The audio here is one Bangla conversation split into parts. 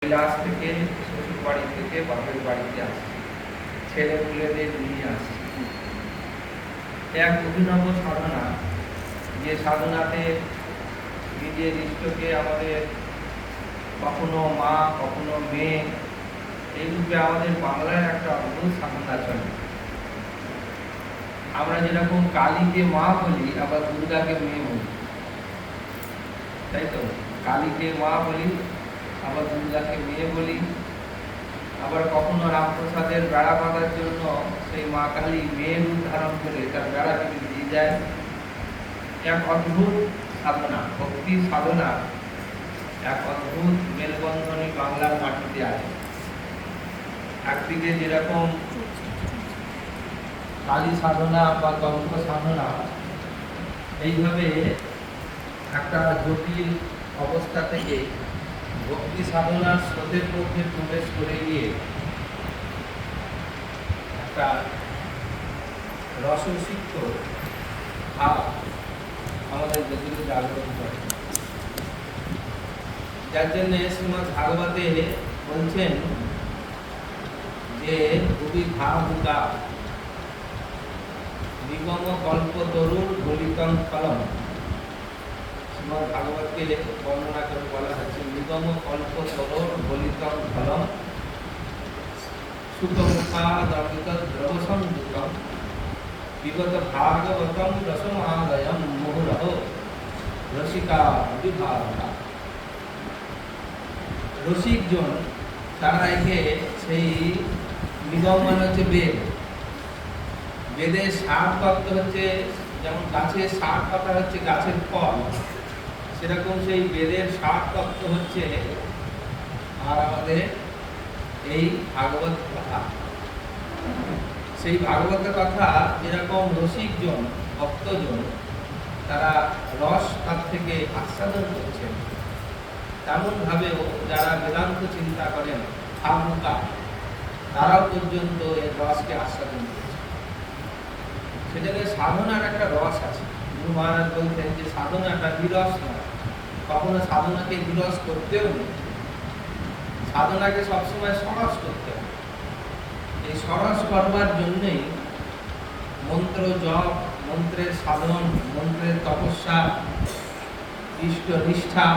ক্লাস থেকে শ্বশুর বাড়ি থেকে বাপের বাড়িতে আসছি, ছেলে পুলেদের নিয়ে আসছি। এক অভিনব সাধনা, যে সাধনাতে নিজের ইষ্টকে আমাদের কখনো মা কখনো মেয়ে, এই রূপে আমাদের বাংলায় একটা অদ্ভুত সাধনা চলে। আমরা যেরকম কালীকে মা বলি, আবার দুর্গাকে মেয়ে বলি, তাই তো? কালীকে মা বলি, আবার দুর্গাকে মেয়ে বলি। আবার কখনো রামপ্রসাদের বেড়া বাঁধার জন্য সেই মা কালী মেয়ের রূপ ধারণ করে তার বেড়াকে দিয়ে যায়। এক অদ্ভুত সাধনা, ভক্তি সাধনা, এক অদ্ভুত মেলবন্ধনী বাংলার মাটিতে আছে। একদিকে যেরকম কালী সাধনা বা গল্প সাধনা, এইভাবে একটা জটিল অবস্থা থেকে ভক্তি সাধনার স্রোতের মধ্যে প্রবেশ করে গিয়ে একটা রসসিক্ত ভাব আমাদের ভেতরে জাগ্রত করে, যার জন্য শ্রীমদ্ ভাগবতে বলছেন যে ভুবি ভাবুকা নিগম কল্প তরুণ গলিতং ফলম। শ্রীমদ্ ভাগবতকে বর্ণনা করে বলা হচ্ছে নিগম কল্প তরুণ গলিতং ফলম সুখমুখাদর্পিত দ্রবসংযুতম বিগত ভাগবতম রসমাদয়ম মুহুরহ রসিকা বিভাবনা। রসিকজন তারা একে সেই নিগম মানে হচ্ছে বেদ, বেদের সার তত্ত্ব হচ্ছে যেমন গাছের সার পাতা হচ্ছে গাছের ফল, সেরকম সেই বেদের সার তত্ত্ব হচ্ছে আর আমাদের এই ভাগবত কথা। সেই ভাগবত কথা যেরকম রসিকজন ভক্তজন তারা রস তার থেকে আস্বাদন করছেন, তেমন ভাবেও যারা বেদান্ত চিন্তা করেন ভাবুকা, তারাও পর্যন্ত এই রসকে আস্বাদন করছে। সেজন্য সাধনার একটা রস আছে। গুরু মহারাজ বলতেন যে সাধনাটা বিরস নয়, কখনো সাধনাকে বিরস করতেও নেই, সাধনাকে সবসময় সরস করতে হবে। এই সরস করবার জন্যই মন্ত্র জপ, মন্ত্রের সাধন, মন্ত্রের তপস্যা, ইষ্ট নিষ্ঠা,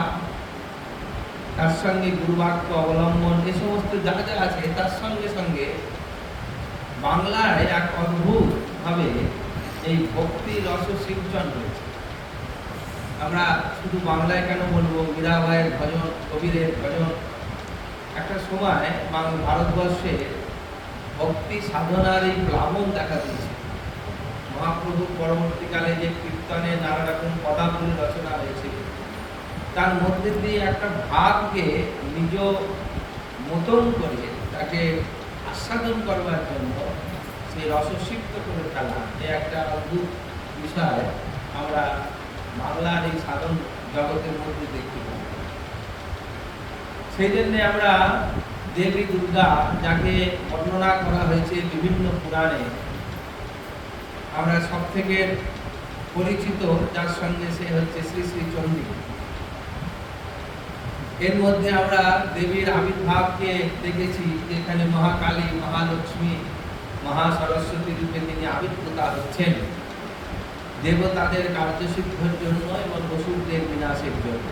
তার সঙ্গে গুরুবাক্য অবলম্বন, এ সমস্ত যা যা আছে তার সঙ্গে সঙ্গে বাংলায় এক অদ্ভুত ভাবে এই ভক্তি রস সিঞ্চন রয়েছে। আমরা শুধু বাংলায় কেন বলবো, মীরাবাইয়ের ভজন, কবিরের ভজন, একটা সময় ভারতবর্ষে ভক্তি সাধনার এই প্লাবন দেখা দিয়েছে। মহাপ্রভুর পরবর্তীকালে যে কীর্তনে নানা রকম পদাবলী রচনা হয়েছে, তার মধ্যে দিয়ে একটা ভাবকে নিজ মতন করে তাকে আস্বাদন করবার জন্য সেই রসসিক্ত করে ফেলা, এ একটা অদ্ভুত বিষয় আমরা বাংলার এই সাধন জগতের মধ্যে দেখতে পাই। সেই জন্যে আমরা দেবী দুর্গা, যাকে বর্ণনা করা হয়েছে বিভিন্ন পুরাণে, আমরা সব থেকে পরিচিত যার সঙ্গে সে হচ্ছে শ্রী শ্রী চণ্ডী। এর মধ্যে আমরা দেবীর আবির্ভাবকে দেখেছি, যেখানে মহাকালী, মহালক্ষ্মী, মহাসরস্বতী রূপে তিনি আবির্ভূতা হচ্ছেন দেবতাদের কার্যসিদ্ধির জন্য এবং অসুরদের বিনাশের জন্য।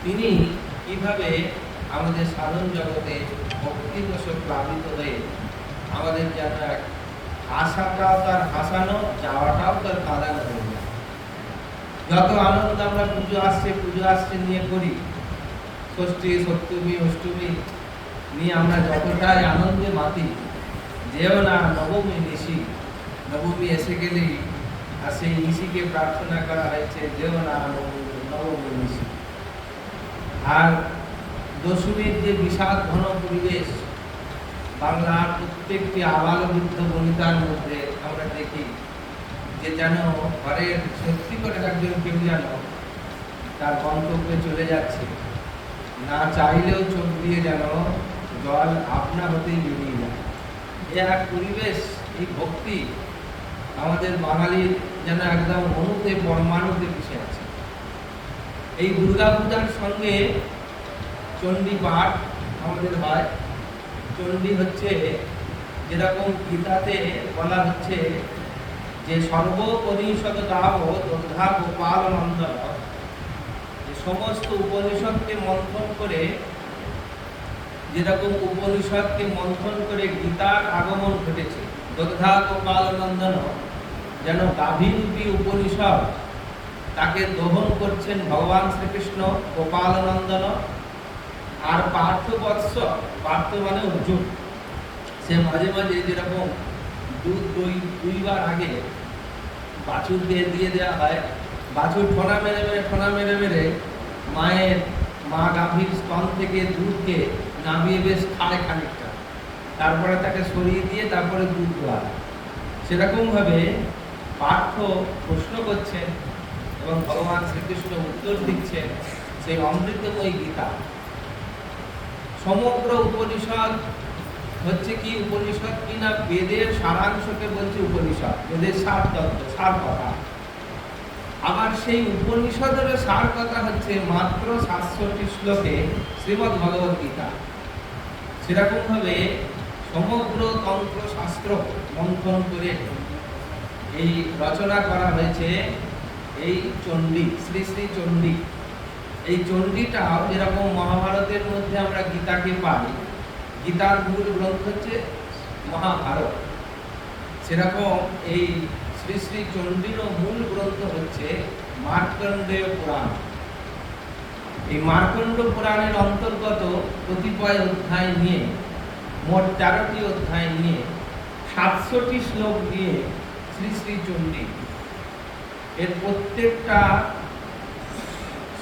তিনি কিভাবে আমাদের সাধন জগতে ভক্তিবশে প্লাবিত হয়ে আমাদের যেন এক আশাটাও তার হাসানো, যাওয়াটাও তার কাঁদানো হয়ে যায়। যত আনন্দ আমরা পুজো আসছে নিয়ে করি, ষষ্ঠী, সপ্তমী, অষ্টমী নিয়ে আমরা যতটাই আনন্দে মাতি, যেও না নবমী নিশি। নবমী এসে গেলেই আর সেই নিশিকে প্রার্থনা করা হয়েছে, যেও না নবমী নিশি। আর দশমীর যে বিষাদ ঘন পরিবেশ, বাংলার প্রত্যেকটি আবাল বৃদ্ধ বনিতার মধ্যে আমরা দেখি যে যেন ঘরের সত্যি করে একজন কেউ যেন তার গন্তব্যে চলে যাচ্ছে, না চাইলেও চোখ দিয়ে যেন জল আপনা হতেই বেরিয়ে যায়। এ এক পরিবেশ, এই ভক্তি আমাদের বাঙালির যেন একদম অনুতে পরমাণুতে মিশে আছে। এই দুর্গা পূজার সঙ্গে চণ্ডী পাঠ আমাদের হয়। চণ্ডী হচ্ছে যেরকম গীতাতে বলা হচ্ছে যে সর্বোপনিষদ গাব দগ্ধা গোপাল নন্দন, যে সমস্ত উপনিষদকে মন্থন করে, যেরকম উপনিষদকে মন্থন করে গীতার আগমন ঘটেছে, দগ্ধা গোপাল নন্দন, যেন গাভীরূপী উপনিষদ তাকে দহন করছেন ভগবান শ্রীকৃষ্ণ গোপাল নন্দন। আর পার্থ বৎস, পার্থ মানে অর্জুন, সে মাঝে মাঝে যেরকম দুধ দই দুইবার আগে বাছুরকে দিয়ে দেওয়া হয়, বাছুর ঠোনা মেরে মেরে মা গাভীর স্তন থেকে দুধকে নামিয়ে বেশ খায় খানিকটা, তারপরে তাকে সরিয়ে দিয়ে তারপরে দুধ দেওয়া। সেরকমভাবে পার্থ প্রশ্ন করছেন এবং ভগবান শ্রীকৃষ্ণ উত্তর দিচ্ছেন সেই অমৃতময় গীতা। সমগ্র উপনিষদ হচ্ছে কি, উপনিষদ কি না বেদের সারাংশকে বলছে উপনিষদ, বেদের সার তত্ত্ব, সার কথা। আবার সেই উপনিষদের সার কথা হচ্ছে মাত্র ৬৭ শ্লোকে শ্রীমদ্ ভগবদ গীতা। সেরকম ভাবে সমগ্র তন্ত্র শাস্ত্র মন্থন করে এই রচনা করা হয়েছে এই চণ্ডী, শ্রী শ্রী চণ্ডী। এই চণ্ডীটাও যেরকম মহাভারতের মধ্যে আমরা গীতাকে পাই, গীতার মূল গ্রন্থ হচ্ছে মহাভারত, সেরকম এই শ্রী শ্রী চণ্ডীরও মূল গ্রন্থ হচ্ছে মার্কণ্ডেয় পুরাণ। এই মার্কণ্ড পুরাণের অন্তর্গত কতিপয় অধ্যায় নিয়ে, মোট ১৩টি অধ্যায় নিয়ে ৬৭টি শ্লোক নিয়ে শ্রী শ্রী চণ্ডী। এর প্রত্যেকটা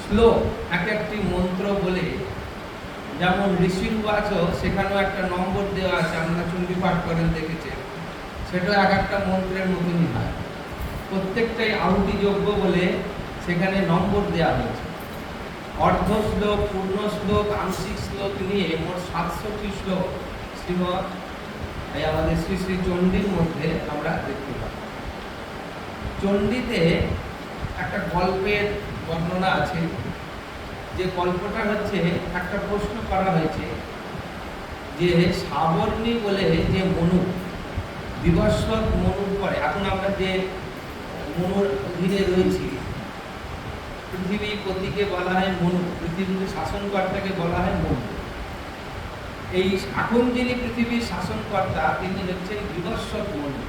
শ্লোক এক একটি মন্ত্র বলে, যেমন ঋষির উবাচ সেখানেও একটা নম্বর দেওয়া আছে, আমরা চণ্ডী পাঠ করেন দেখেছেন, সেটা এক একটা মন্ত্রের মতনই হয়। প্রত্যেকটাই আহুতি যোগ্য বলে সেখানে নম্বর দেওয়া হয়েছে। অর্ধ শ্লোক, পূর্ণ শ্লোক, আংশিক শ্লোক নিয়ে মোট ৬৭টি শ্লোক শ্রীমৎ এই আমাদের শ্রী শ্রী চণ্ডীর মধ্যে আমরা দেখতে পাই। চণ্ডীতে একটা গল্পের বর্ণনা আছে, যে গল্পটা হচ্ছে, একটা প্রশ্ন করা হয়েছে যে সাবর্ণী বলে যে মনু, বিবস্বত মনুর পরে, এখন আমরা যে মনুর অধীনে রয়েছি, পৃথিবী পতিকে বলা হয় মনু, পৃথিবীর শাসনকর্তাকে বলা হয় মনু। এই এখন যিনি পৃথিবীর শাসনকর্তা তিনি হচ্ছেন বিবস্বত মনু,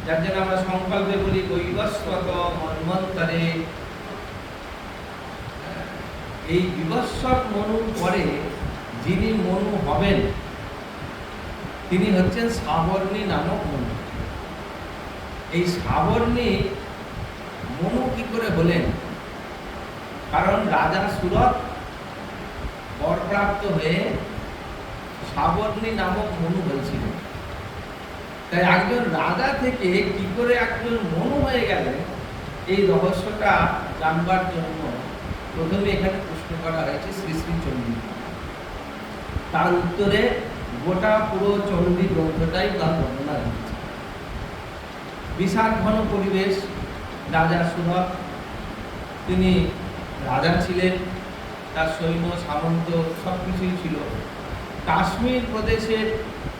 যার জন্য আমরা সংকল্পে বলি বৈবস্বত মন্বন্তরে। এই বিবস্বত মনুর পরে যিনি মনু হবেন তিনি হচ্ছেন সাবর্ণী নামক মনু। এই সাবর্ণী মনু কি করে হলেন? কারণ রাজা সুরত বরপ্রাপ্ত হয়ে সাবর্ণী নামক মনু হয়েছিল। তাই একজন রাজা থেকে কি করে একজন মনু হয়ে গেলেন, এই রহস্যটা জানবার জন্য প্রথমে এখানে প্রশ্ন করা হয়েছে শ্রী শ্রী চণ্ডী। তার উত্তরে গোটা পুরো চণ্ডী গ্রন্থটাই তার বর্ণনা দিচ্ছে। বিশাল ঘন পরিবেশ, রাজা সুরত, তিনি রাজা ছিলেন, তার সৈন্য সামন্ত সব কিছুই ছিল। কাশ্মীর প্রদেশের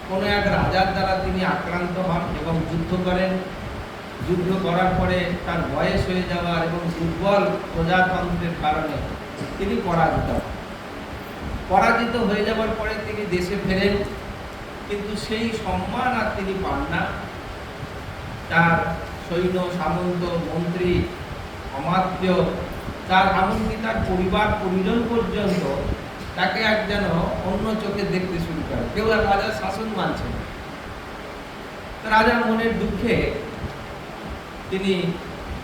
কোনো এক রাজার দ্বারা তিনি আক্রান্ত হন এবং যুদ্ধ করেন। যুদ্ধ করার পরে তার বয়স হয়ে যাওয়ার এবং দুর্বল প্রজাতন্ত্রের কারণে তিনি পরাজিত হন। পরাজিত হয়ে যাওয়ার পরে তিনি দেশে ফেরেন, কিন্তু সেই সম্মান আর তিনি পান না। তার সৈন্য সামন্ত মন্ত্রী অমাত্য, তার এমনকি তার পরিবার পরিজন পর্যন্ত তাকে এক যেন অন্য চোখে দেখতে শুরু করে, কেউ আর রাজার শাসন মানছে না। রাজা মনের দুঃখে তিনি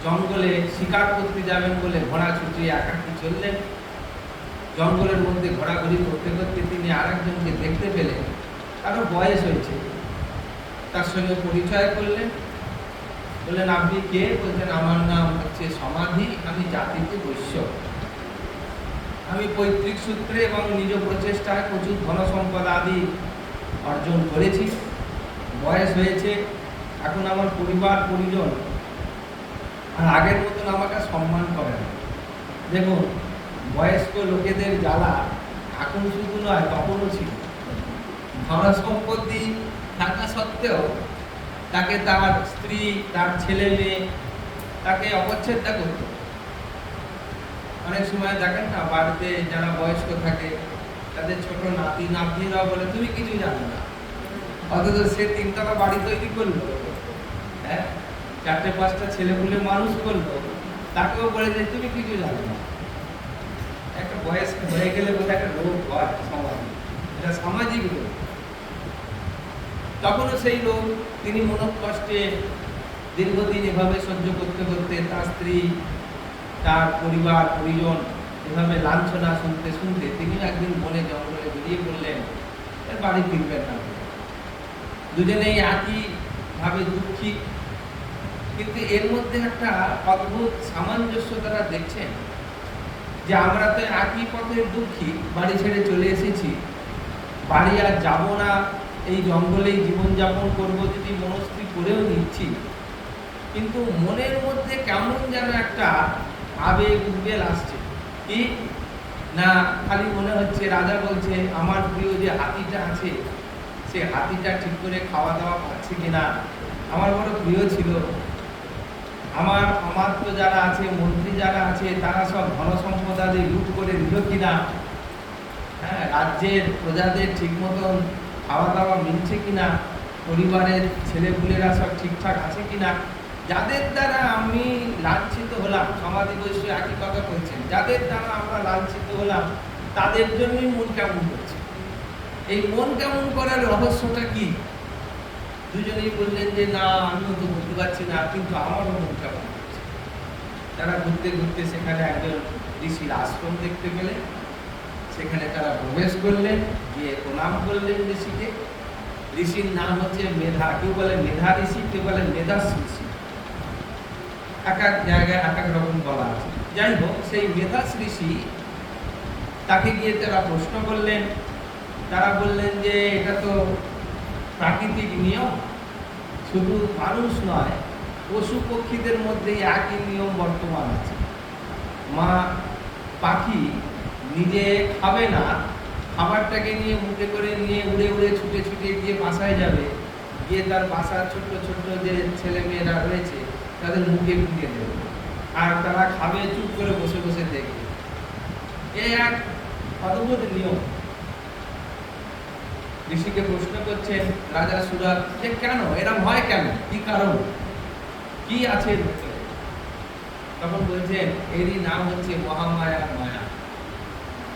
জঙ্গলে শিকার করতে যাবেন বলে ঘোড়া ছুটিয়ে একাকী চললেন। জঙ্গলের মধ্যে ঘোরাঘুরি করতে করতে তিনি আরেকজনকে দেখতে পেলেন, তারও বয়স হয়েছে। তার সঙ্গে পরিচয় করলেন, বললেন আপনি কে? বলছেন আমার নাম হচ্ছে সমাধি, আমি জাতিতে বৈশ্য। আমি পৈতৃক সূত্রে এবং নিজ প্রচেষ্টায় প্রচুর ধন সম্পদ আদি অর্জন করেছি, বয়স হয়েছে, এখন আমার পরিবার পরিজন আর আগের মতন আমাকে সম্মান করে না। দেখুন, বয়স্ক লোকেদের জ্বালা এখন শুধু নয়, তখনও ছিল। ধন সম্পত্তি থাকা সত্ত্বেও তাকে তার স্ত্রী, তার ছেলে মেয়ে তাকে অপচ্ছেদটা করত। অনেক সময় দেখেন না, বাড়িতে যারা বয়স্ক থাকে তাদের ছোট নাতি নাতনিরাও বলে তুমি কিছু জানো না, অথচ সে 3 তলা বাড়ি তৈরি করলো, হ্যাঁ, 4-5টা ছেলেপুলে মানুষ করলো, তাকেও বলে যে তুমি কিছু জানো না। একটা বয়স হয়ে গেলে বোধ একটা রোগ হয় সমাজে, এটা সামাজিক রোগ। তখনও সেই লোক, তিনি মনোকষ্টে দীর্ঘদিন এভাবে সহ্য করতে করতে তার স্ত্রী, তার পরিবার পরিজন এভাবে লাঞ্ছনা শুনতে শুনতে তিনি একদিন বনে জঙ্গলে বেরিয়ে পড়লেন, বাড়ি ফিরবেন না। দুজনেই একই ভাবে দুঃখী, কিন্তু এর মধ্যে একটা অদ্ভুত সামঞ্জস্য তারা দেখছেন যে আমরা তো একই পথের দুঃখী, বাড়ি ছেড়ে চলে এসেছি, বাড়ি আর যাবো না, এই জঙ্গলেই জীবনযাপন করবো যদি মনস্থির করেও নিচ্ছি, কিন্তু মনের মধ্যে কেমন যেন একটা আবেগ উদ্বেগ আসছে। কি না, খালি মনে হচ্ছে, রাজা বলছে আমার প্রিয় যে হাতিটা আছে সে হাতিটা ঠিক করে খাওয়া দাওয়া পাচ্ছে কিনা, আমার বড় প্রিয় ছিল। আমার অমাত্য যারা আছে, মন্ত্রী যারা আছে, তারা সব ধন সম্পদাদি লুট করে দিল কিনা, হ্যাঁ, রাজ্যের প্রজাদের ঠিক মতন খাওয়া দাওয়া মিলছে কিনা, পরিবারের ছেলেপুলেরা সব ঠিকঠাক আছে কিনা। যাদের দ্বারা আমি লাঞ্ছিত হলাম, সমাধি বৈশ্য একই কথা বলছেন, যাদের দ্বারা আমরা লাঞ্ছিত হলাম তাদের জন্যই মন কেমন করছে। এই মন কেমন করার রহস্যটা কি? দুজনেই বললেন যে না, আমিও তো বুঝতে পারছি না, কিন্তু আমারও মন কেমন করছে। তারা ঘুরতে ঘুরতে সেখানে একজন ঋষির আশ্রম দেখতে পেলেন, সেখানে তারা প্রবেশ করলেন, গিয়ে প্রণাম করলেন ঋষিকে। ঋষির নাম হচ্ছে মেধা, কেউ বলে মেধা ঋষি, কেউ বলে মেধাস ঋষি, এক এক জায়গায় এক এক রকম বলা আছে। যাই হোক, সেই মেধাস ঋষি তাকে গিয়ে তারা প্রশ্ন করলেন। তারা বললেন যে এটা তো প্রাকৃতিক নিয়ম, শুধু মানুষ নয়, পশু পক্ষীদের মধ্যে একই নিয়ম বর্তমান আছে। মা পাখি নিজে খাবে না, খাবারটাকে নিয়ে মুখে করে নিয়ে উড়ে উড়ে ছুটে ছুটে গিয়ে বাসায় যাবে, গিয়ে তার বাসার ছোট্ট ছোট্ট যে ছেলে মেয়েরা রয়েছে তাদের মুখে ঢুকে দেবে, আর তারা খাবে, চুপ করে বসে বসে দেখবে। এই এক অদ্ভুত নিয়ম। ঋষিকে প্রশ্ন করছেন রাজা সুরথ যে কেন এরম হয়, কেন, কি কারণ, কি আছে এর ভিতরে? তখন বলছেন এরই নাম হচ্ছে মহামায়া, মায়া,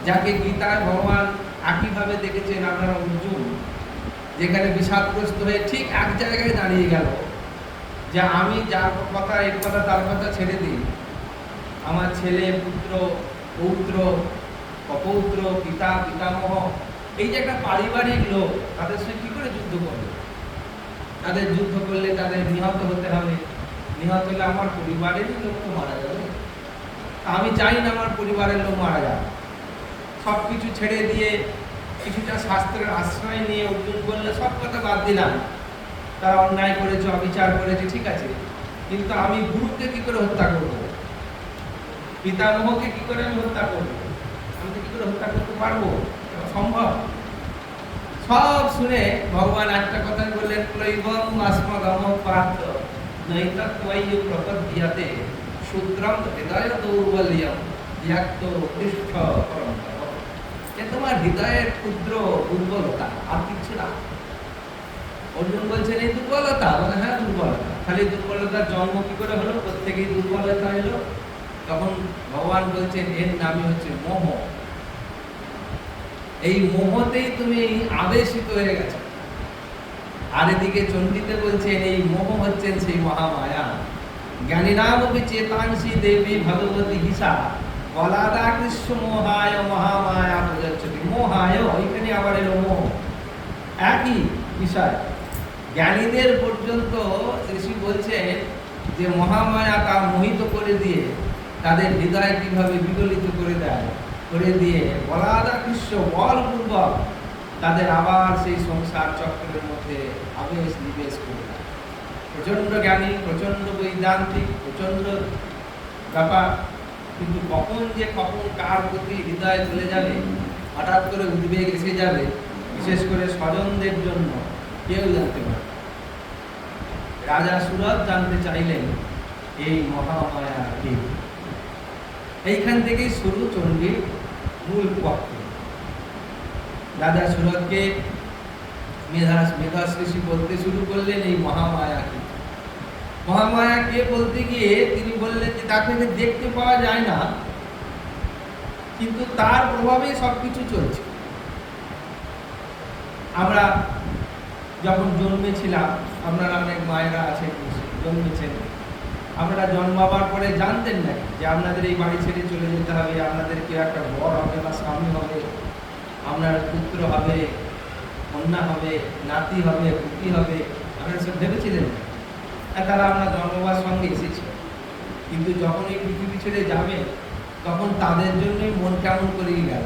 যাকে গীতায় ভগবান একইভাবে দেখেছেন। আপনারা অর্জুন যেখানে বিষাদগ্রস্ত হয়ে ঠিক এক জায়গায় দাঁড়িয়ে গেল যে আমি যার কথা, এর কথা, তার কথা ছেড়ে দিই, আমার ছেলে, পুত্র, পৌত্র, অপৌত্র, পিতা, পিতামহ, এই যে একটা পারিবারিক লোক, তাদের সঙ্গে কি করে যুদ্ধ করবে? তাদের যুদ্ধ করলে তাদের নিহত হতে হবে, নিহত হলে আমার পরিবারেরই লোক তো মারা যাবে। আমি চাই না আমার পরিবারের লোক মারা যাবে। সব কিছু ছেড়ে দিয়ে কিছুটা শাস্ত্রের আশ্রয় নিয়ে অর্জুন বললে সব কথা বাদ দিলাম, তারা অন্যায় করেছে, অবিচার করেছে, ঠিক আছে, কিন্তু আমি গুরুকে কি করে হত্যা করব, পিতামহকে কি করে আমি হত্যা করব, আমি তো কি করে হত্যা করতে পারবো, সম্ভব? সব শুনে ভগবান একটা কথা বললেন, ক্লৈবং আস্মগম পার্থ নৈতত্ত্বয়্য প্রপদ্যতে শূদ্রং হৃদয় দৌর্বল্যম ত্যক্ত পৃষ্ঠ পরন্তপ। এ তোমার হৃদয়ের ক্ষুদ্র দুর্বলতা, আর কিছু না। অর্জুন বলছেন এই দুর্বলতা, মানে হ্যাঁ দুর্বলতা, খালি দুর্বলতার জন্ম কি করে হলো, প্রত্যেকেই দুর্বলতা এলো। তখন ভগবান বলছেন এর নামই হচ্ছে মোহ। এই মোহতেই তুমি আবেশিত হয়ে গেছো। আর এদিকে চণ্ডীতে বলছেন এই মোহ হচ্ছেন সেই মহামায়া। জ্ঞানী নামপি চেতাংশী দেবী ভগবতী হিসা বলাদা কৃষ্ণ মোহায় মহামায়া প্রজাচ্ছতি। মোহায়, এখানে আবার এলো মোহ, একই বিষয়। জ্ঞানীদের পর্যন্ত ঋষি বলছেন যে মহামায়া তা মোহিত করে দিয়ে তাদের হৃদয় কিভাবে বিগলিত করে দেয়, করে দিয়ে বলাদা কৃষ্ণ বলপূর্বক তাদের আবার সেই সংসার চক্রের মধ্যে আবেশ নিবেশ করে দেয়। প্রচণ্ড জ্ঞানী, প্রচণ্ড বৈদান্তিক, প্রচণ্ড ব্যাপার, কিন্তু কখন যে কখন কার প্রতি হৃদয় চলে যাবে হঠাৎ করে উদ্বেগ এসে যাবে, বিশেষ করে স্বজনদের জন্য, কেউ জানতে পারে। রাজা সুরত জানতে চাইলেন এই মহামায়া কে। এইখান থেকেই শুরু চণ্ডীর মূল পক্ষ। রাজা সুরতকে মেধাশ্রী বলতে শুরু করলেন এই মহামায়া কে। মহামায়া কে বলতে গিয়ে তিনি বললেন যে তাকে দেখতে পাওয়া যায় না, কিন্তু তার প্রভাবে সবকিছু চলছে। আমরা যখন জন্মেছিলাম, আপনারা অনেক মায়েরা আছেন জন্মেছেন, আপনারা জন্মাবার পরে জানতেন না যে আপনাদের এই বাড়ি ছেড়ে চলে যেতে হবে, আপনাদের কেউ একটা বর হবে বা স্বামী হবে, আপনার পুত্র হবে, কন্যা হবে, নাতি হবে, পুতি হবে, আপনারা সব ভেবেছিলেন। আর তারা আপনার জন্মবার সঙ্গে এসেছে, কিন্তু যখন এই পৃথিবী ছেড়ে যাবে তখন তাদের জন্যই মন কেমন করেই গেল।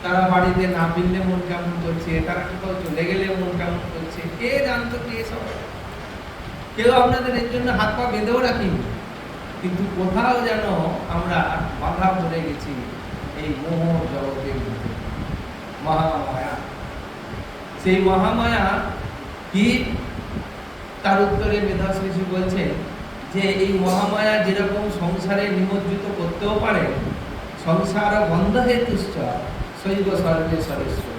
তারা বাড়িতে না ফিরলে মন কেমন করছে, তারা কোথাও চলে গেলে মন কেমন করছে, কে জানতো, কে সব। কেউ আপনাদের এর জন্য হাত পা বেঁধেও রাখিনি, কিন্তু কোথাও যেন আমরা বাধা পড়ে গেছি এই মোহ জগতের মধ্যে। মহামায়া, সেই মহামায়া কি? তার উত্তরে মেধাশ্রী বলছেন যে এই মহামায়া যেরকম সংসারে নিমজ্জিত করতেও পারে, সংসার বন্ধ হেতুশ্চ শৈব সর্বেশ্বরেশ্বর,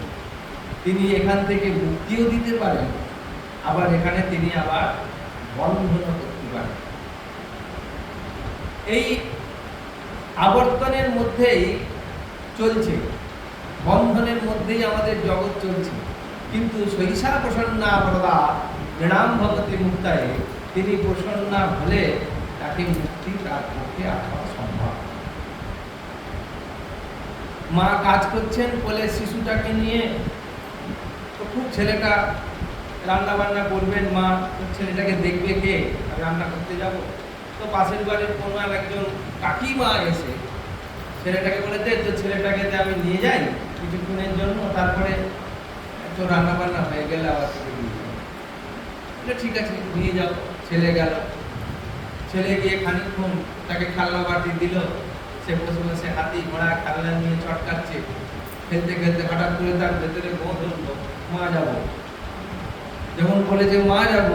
তিনি এখান থেকে মুক্তিও দিতে পারেন, আবার এখানে তিনি আবার বন্ধনও করতে পারেন। এই আবর্তনের মধ্যেই চলছে, বন্ধনের মধ্যেই আমাদের জগৎ চলছে, কিন্তু সৈষা প্রসন্না বরদা নৃণাম ভগতি মুক্তায়, তিনি প্রসন্না হলে তাকে মুক্তি তার পক্ষে আসা সম্ভব। মা কাজ করছেন কোলে শিশুটাকে নিয়ে, তো খুব ছেলেটা রান্না বান্না করবেন, মা ছেলেটাকে দেখবে কে, আমি রান্না করতে যাব। তো পাশের বাড়ির কোনো একজন কাকিমা এসে ছেলেটাকে বলে দে, তো ছেলেটাকে আমি নিয়ে যাই কিছুক্ষণের জন্য, তারপরে তো রান্না বান্না হয়ে গেলে আবার থেকে দিয়ে যাবো। ঠিক আছে, নিয়ে যাও। ছেলে গেল, ছেলে গিয়ে খানিকক্ষণ তাকে খেলনা বাটি দিল, সে বসে বসে হাতি ঘোড়া খেলনা নিয়ে চটকাচ্ছে, খেলতে খেলতে হঠাৎ করে তার ভেতরে বোধ হলো মা যাব। যখন বলে যে মা যাব,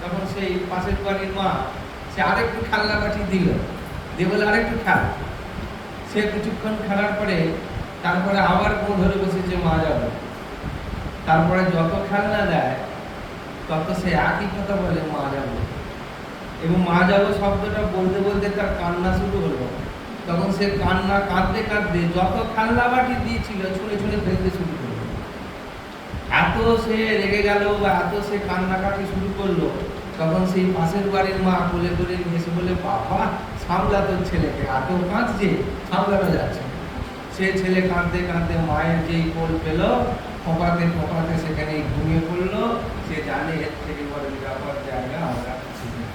তখন সেই পাশের বাড়ির মা সে আরেকটু খেলনা বাটি দিল, দিয়ে বলে আরেকটু খেল। সে কিছুক্ষণ খেলার পরে তারপরে আবার বোধ ধরে বসেছে মা যাব। তারপরে যত খেলনা দেয় তত সে একই কথা বলে মা যাব, এবং মা যাব শব্দটা বলতে বলতে তার কান্না শুরু হলো। তখন সে কান্না কাঁদতে কাঁদতে যত খেলনা বাটি দিয়েছিল ছুঁড়ে ছুঁড়ে ফেলতে শুরু করলো। এত সে রেগে গেল বা এত সে কান্নাকাটি শুরু করলো, তখন সেই পাশের বাড়ির মা কোলে করে নিয়ে এসে বলে, বাবা সামলা তোর ছেলেকে, এত কাঁদছে, সামলানো যাচ্ছে। সে ছেলে কাঁদতে কাঁদতে মায়ের যেই কোল পেল, খোঁপাতে খোঁপাতে সেখানে ঘুমিয়ে পড়লো। সে জানে এর থেকে বড় নিরাপদ জায়গা আমরা কিছু নেই।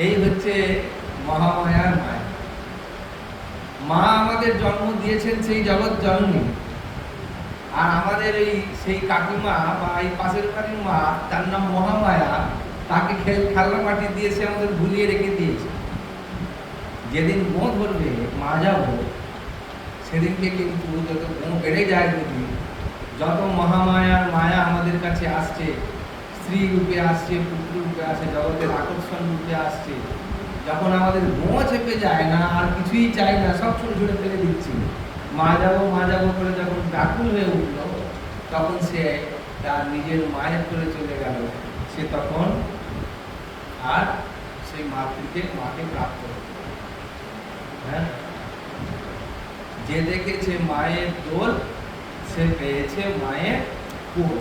এই হচ্ছে মহামায়ার মায়া। মা আমাদের জন্ম দিয়েছেন সেই জগৎ জননী, আর আমাদের এই সেই কাকিমা বা এই পাশের বাড়ির মা, তার নাম মহামায়া, তাকে খেলনা মাটি দিয়ে সে আমাদের ভুলিয়ে রেখে দিয়েছে। যেদিন গো ধরবে মা যাব, সেদিনকে কিন্তু যত গো বেড়ে যায়, যদি যত মহামায়ার মায়া আমাদের কাছে আসছে, স্ত্রী রূপে আসছে, পুত্র রূপে আসছে, জগতের আকর্ষণ রূপে আসছে, যখন আমাদের গো চেপে যায় না, আর কিছুই চাই না, সব ছুড়ে ছুড়ে ফেলে দিচ্ছি, মা যাবো করে যখন ব্যাকুল হয়ে উঠল, তখন সে তার নিজের মায়ের করে চলে গেল। সে তখন আর সেই মাকে প্রাপ্ত হল। হ্যাঁ, যে দেখেছে মায়ের দোল, সে পেয়েছে মায়ের কোল।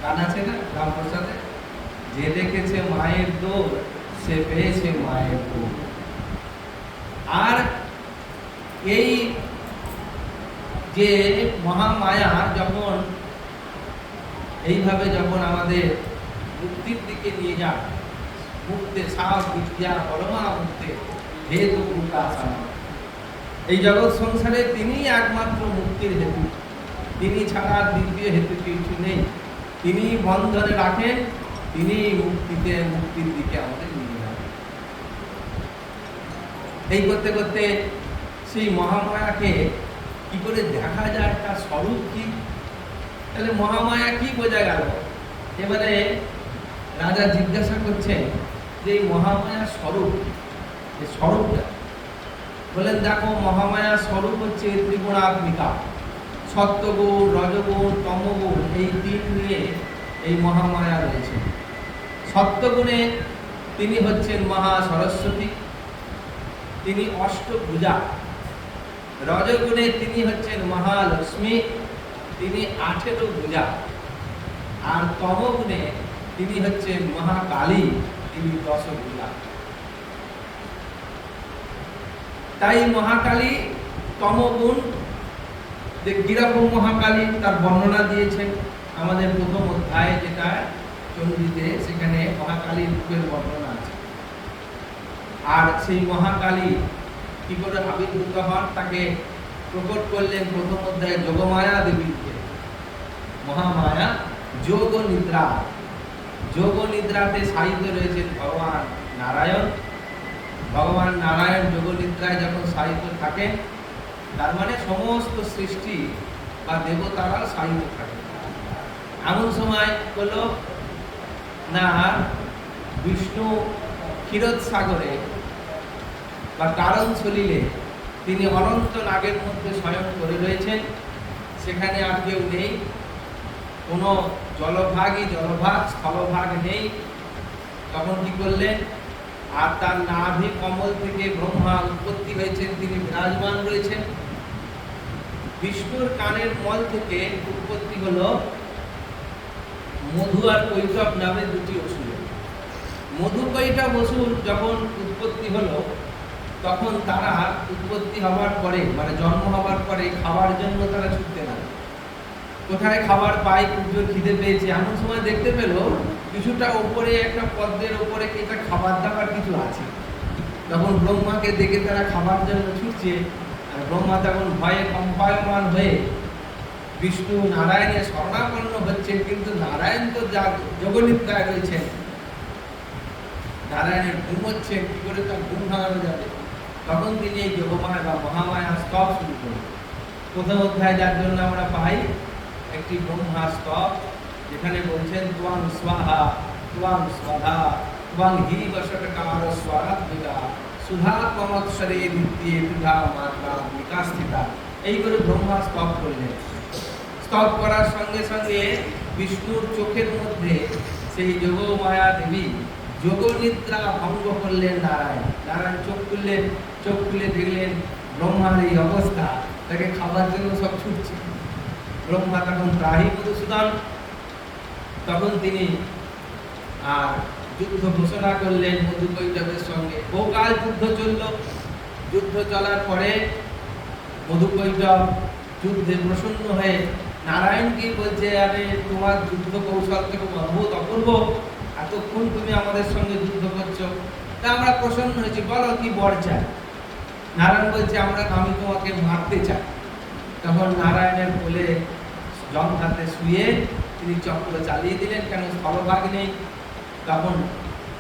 গান আছে না রামপ্রসাদে, যে দেখেছে মায়ের দোল, সে পেয়েছে মায়ের কোল। আর এই যে মহামায়া যখন এইভাবে যখন আমাদের মুক্তির দিকে নিয়ে যান, মুক্তে সাপ বিদ্যা পরমা মুক্তে হেতু মুক্তাসান, এই জগৎ সংসারে তিনি একমাত্র মুক্তির হেতু, তিনি ছাড়া দ্বিতীয় হেতু কিছু নেই। তিনি বন্ধনে রাখেন, তিনি মুক্তির দিকে আমাদের নিয়ে যান। এই করতে করতে সেই মহামায়াকে কি করে দেখা যায় তার স্বরূপ কি? তাহলে মহামায়া কি বোঝা গেল? এবারে রাজা জিজ্ঞাসা করছেন যে এই মহামায়ার স্বরূপ, এই স্বরূপটা বলেন, দেখো মহামায়ার স্বরূপ হচ্ছে ত্রিগুণাত্মিকা, সত্যগুণ, রজগুণ, তমগুণ, এই তিন নিয়ে এই মহামায়া রয়েছে। সত্যগুণে তিনি হচ্ছেন মহা সরস্বতী, তিনি অষ্টভুজা। রজগুণে তিনি হচ্ছেন মহালক্ষ্মী, তিনি 18 ভুজা। আর তমগুণে তিনি হচ্ছেন মহাকালী, তিনি 10 ভুজা। তাই মহাকালী তমগুণ, যে কিরকম মহাকালী তার বর্ণনা দিয়েছেন আমাদের প্রথম অধ্যায়ে, যেটা চণ্ডীতে, সেখানে মহাকালীর রূপের বর্ণনা আছে। আর সেই মহাকালী কি করে আবির্ভূত হন, তাকে প্রকট করলেন প্রথম অধ্যায়ে যোগমায়া দেবীকে। মহামায়া যোগ নিদ্রা, যোগ নিদ্রাতে শায়িত রয়েছেন ভগবান নারায়ণ। ভগবান নারায়ণ যোগ নিদ্রায় যখন শায়িত থাকেন, তার মানে সমস্ত সৃষ্টি বা দেবতারা শায়িত থাকে। এমন সময় হলো না বিষ্ণু ক্ষীরোদ সাগরে বা কারণ সলিলে তিনি অনন্ত নাগের মধ্যে স্বয়ং করে রয়েছেন, সেখানে আর কেউ নেই, কোনো জলভাগই জলভাগ, স্থলভাগ নেই। তখন কি করলেন? আর তার নাভি কমল থেকে ব্রহ্মা উৎপত্তি হয়েছেন, তিনি বিরাজমান রয়েছেন। বিষ্ণুর কানের মল থেকে উৎপত্তি হলো মধু আর কৈটব নামে দুটি অসুর। মধু কৈটব অসুর যখন উৎপত্তি হলো, তখন তারা উৎপত্তি হওয়ার পরে, মানে জন্ম হওয়ার পরে খাবার জন্য তারা ছুটতে লাগে। কোথায় খাবার পায়, কুকুর খিদে পেয়েছে, এমন সময় দেখতে পেল কিছুটা ওপরে, একটা পদ্মের ওপরে এটা খাবার দাবার কিছু আছে। তখন ব্রহ্মাকে দেখে তারা খাবার জন্য ছুটছে, আর ব্রহ্মা তখন ভয়ে কম্পায়মান হয়ে বিষ্ণু নারায়ণের শরণাপন্ন হচ্ছেন। কিন্তু নারায়ণ তো যা যোগনিদ্রায় রয়েছেন, নারায়ণের ঘুম হচ্ছেন, কি করে তার ঘুম ভাঙানো যাবে? তখন তিনি এই যোগমায়া বা মহামায়া স্তব শুরু করেন। প্রথম অধ্যায় যার জন্য আমরা পাই একটি ব্রহ্মা স্তব, যেখানে বলছেন ত্বং স্বাহা ত্বং স্বাধা ত্বং হি বশটকার স্বরাত্মিকা সুধা ত্বমৎসরে নিত্যে বিধা মাত্রা বিকাশিতা। এই করে ব্রহ্মা স্তব করলেন। স্তব করার সঙ্গে সঙ্গে বিষ্ণুর চোখের মধ্যে সেই যোগমায়া দেবী যোগনিদ্রা ভঙ্গ করলেন নারায়ণ। নারায়ণ চোখ খুললেন, চোখ খুলে দেখলেন ব্রহ্মার এই অবস্থা, তাকে খাবার জন্য সব ছুটছে। ব্রহ্মা তখন ত্রাহি মধুসূদন, তখন তিনি আর যুদ্ধ ঘোষণা করলেন মধু কৈটবের সঙ্গে। বহুকাল যুদ্ধ চলল। যুদ্ধ চলার পরে মধু কৈটব যুদ্ধে প্রসন্ন হয়ে নারায়ণকে বলছে, আরে তোমার যুদ্ধ কৌশল থেকে অদ্ভুত অপূর্ব, এতক্ষণ তুমি আমাদের সঙ্গে যুদ্ধ করছো, তা আমরা প্রসন্ন হয়েছি, বলো কি বর চাই? নারায়ণ বলছে, আমি তোমাকে মারতে চাই। তখন নারায়ণের কোলে জঙ্ঘাতে শুয়ে তিনি চক্র চালিয়ে দিলেন, কেন স্থলভাগ নেই। তখন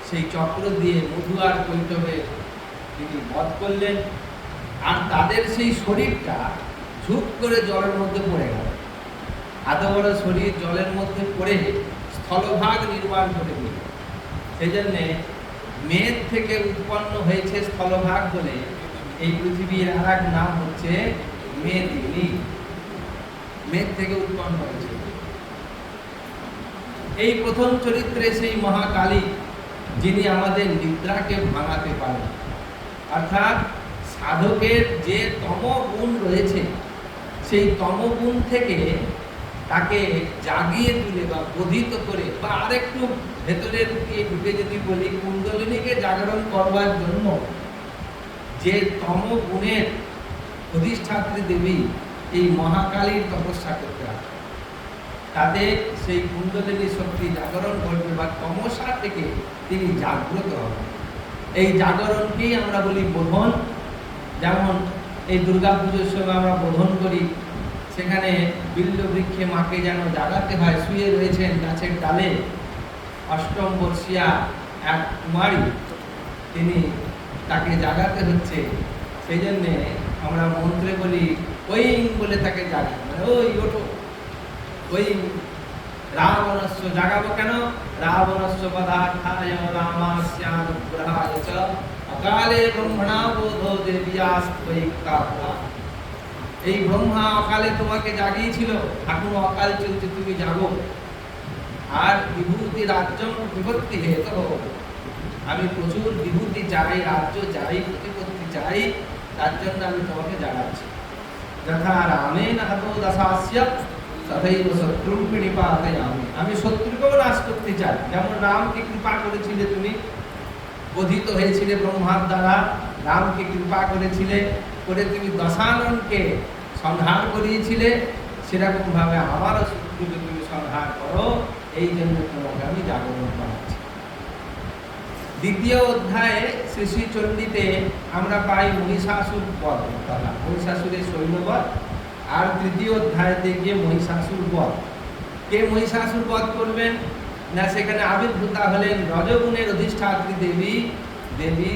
সেই চক্র দিয়ে মধু আর কৈটবে তিনি বধ করলেন। আর তাদের সেই শরীরটা ঝুপ করে জলের মধ্যে পড়ে গেল। এত বড় শরীর জলের মধ্যে পড়ে স্থলভাগ নির্মাণ করে দিল। সেই জন্যে মেঘ থেকে উৎপন্ন হয়েছে স্থলভাগ বলে এই পৃথিবীর আর এক নাম হচ্ছে মেদিনী। মেঘ থেকে উৎপন্ন হয়েছে। এই প্রথম চরিত্রে সেই মহাকালী, যিনি আমাদের নিদ্রাকে ভাঙাতে পারেন। অর্থাৎ সাধকের যে তমগুণ রয়েছে, সেই তমগুণ থেকে তাকে জাগিয়ে তুলে বা বোধিত করে, বা আরেকটু ভেতরের দিকে ঢুকে যদি বলি, কুণ্ডলিনীকে জাগরণ করবার জন্য যে তমগুণের অধিষ্ঠাত্রী দেবী এই মহাকালীর তপস্যা করতে হবে, তাতে সেই কুণ্ডলিনী শক্তি জাগরণ করবে বা তমসা থেকে তিনি জাগ্রত হবেন। এই জাগরণকেই আমরা বলি বোধন। যেমন এই দুর্গা পুজোর সময় আমরা বোধন করি, সেখানে বিল্ল বৃক্ষে মাকে যেন জাগাতে হয়। শুয়ে রয়েছেন গাছের ডালে অষ্টম বর্ষিয়া এক কুমারী, তাকে জাগাতে হচ্ছে। সেই জন্যে আমরা মন্ত্রে বলি ওই বলে তাকে জাগে, মানে ওই ওঠো, ওই রাবণস্য জাগাবো কেন? রাবণস্য পদার্থায় রামাস্যানুগ্রহায় চ অকালে ব্রহ্মণা বোধো দেবিয়াস্ত্বয়ি কাপা। এই ব্রহ্মা অকালে তোমাকে জাগিয়েছিল, এখন অকাল চলছে, তুমি জাগো। আর বিভূতি রাজ্য বিভক্তি হেতু, আমি প্রচুর বিভূতি চাই, রাজ্য চাই, প্রতিপত্তি চাই, তার জন্য আমি তোমাকে জাগাচ্ছি। যথা রামেণ হতো দশাস্য তথৈব শত্রুং নিপাতয়ামি। আমি শত্রুকেও নাশ করতে চাই। যেমন রামকে কৃপা করেছিলে তুমি, বোধিত হয়েছিলে ব্রহ্মার দ্বারা, রামকে কৃপা করেছিলে, করে তুমি দশাননকে সংহার করিয়েছিলে, সেরকম ভাবে আমারও শত্রুকে তুমি সংহার করো, এই জন্য তোমাকে আমি জাগরণ করাচ্ছি। দ্বিতীয় অধ্যায়ে শ্রী শ্রী চণ্ডীতে আমরা পাই মহিষাসুর বধ কথা, মহিষাসুরের সৈন্যবধ। আর তৃতীয় অধ্যায়তে গিয়ে মহিষাসুর বধ। কে মহিষাসুর বধ করবেন না? সেখানে আবির্ভূতা হলেন রজগুণের অধিষ্ঠাত্রী দেবী, দেবী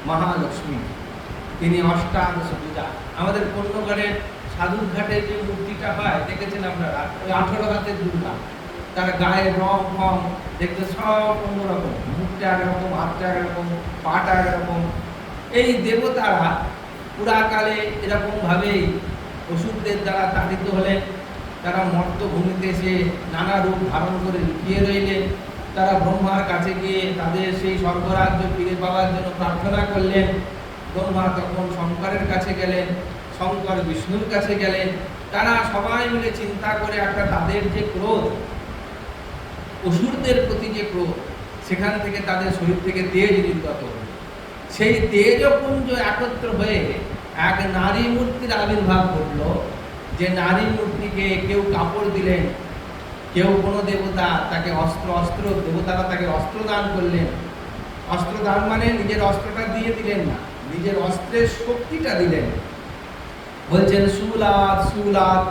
মহালক্ষ্মী। তিনি অষ্টাদশ পূজা। আমাদের পণ্যগড়ের সাধুর ঘাটে যে মূর্তিটা হয় দেখেছেন আপনারা, ওই 18 হাতের দুর্গা, তার গায়ের রং ফং দেখতে সব অন্যরকম, মুখটা একরকম, হাতটা একরকম, পাটা একরকম। এই দেবতারা পুরাকালে এরকম ভাবেই অসুরদের দ্বারা তাড়িত হলেন। তারা মর্তভূমিতে এসে নানা রূপ ধারণ করে লুকিয়ে রইলেন। তারা ব্রহ্মার কাছে গিয়ে তাদের সেই স্বর্গরাজ্য ফিরে পাওয়ার জন্য প্রার্থনা করলেন। ব্রহ্মা তখন শঙ্করের কাছে গেলেন, শঙ্কর বিষ্ণুর কাছে গেলেন। তারা সবাই মিলে চিন্তা করে একটা তাদের যে ক্রোধ, অসুরদের প্রতি যে ক্রোধ, সেখান থেকে তাদের শরীর থেকে তেজ নির্গত হল। সেই তেজপুঞ্জ একত্র হয়ে এক নারী মূর্তির আবির্ভাব ঘটল। যে নারী মূর্তিকে কেউ কাপড় দিলেন, কেউ কোনো দেবতা তাকে অস্ত্র দেবতারা তাকে অস্ত্র দান করলেন। অস্ত্র দান মানে নিজের অস্ত্রটা দিয়ে দিলেন না, নিজের অস্ত্রের শক্তিটা দিলেন। বলছেন শূলাৎ শূলাৎ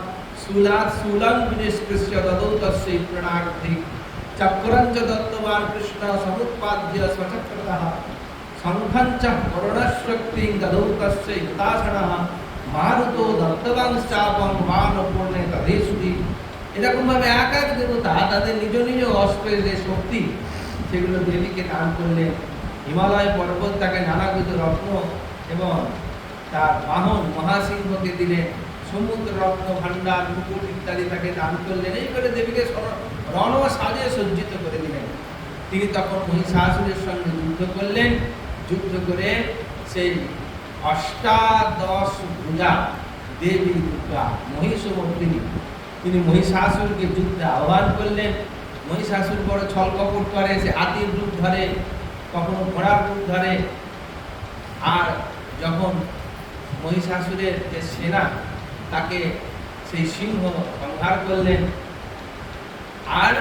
শূলাৎ শূলং বিনিষ্কৃষ্য দদৌ তস্যৈ প্রণাগধি চক্রঞ্চ দত্তবান কৃষ্ণ সমুৎপাদ্য স্বচক্রতঃ সংঘঞ্চ করুণশক্তিং দদৌ তস্যৈ হতাশনঃ মারুতো দত্তবাংশ্চাপং বাণপূর্ণে তদেশুতি। এরকম ভাবে এক এক দেবতা তাদের নিজ নিজ অস্ত্রের যে শক্তি, সেগুলো দেবীকে দান করলেন। হিমালয় পর্বত তাকে নানাবিধ রত্ন এবং তার বাহন মহাসিংহকে দিলেন। সমুদ্র রত্ন ভাণ্ডার, মুকুট ইত্যাদি তাকে দান করলেন। এই করে দেবীকে রণ সাজে সজ্জিত করে দিলেন। তিনি তখন মহিষাসুরের সঙ্গে যুদ্ধ করলেন। যুদ্ধ করে সেই অষ্টাদশ ভুজা দেবী দুর্গা মহিষমর্দিনী, তিনি মহিষাসুরকে যুদ্ধে আহ্বান করলেন। মহিষাসুর বড় ছল কপট করে, সে হাতির রূপ ধরে, কখনো ঘোড়ার রূপ ধরে। আর যখন মহিষাসুরের যে সেনা, তাকে সেই সিংহ সংহার করলেন। আর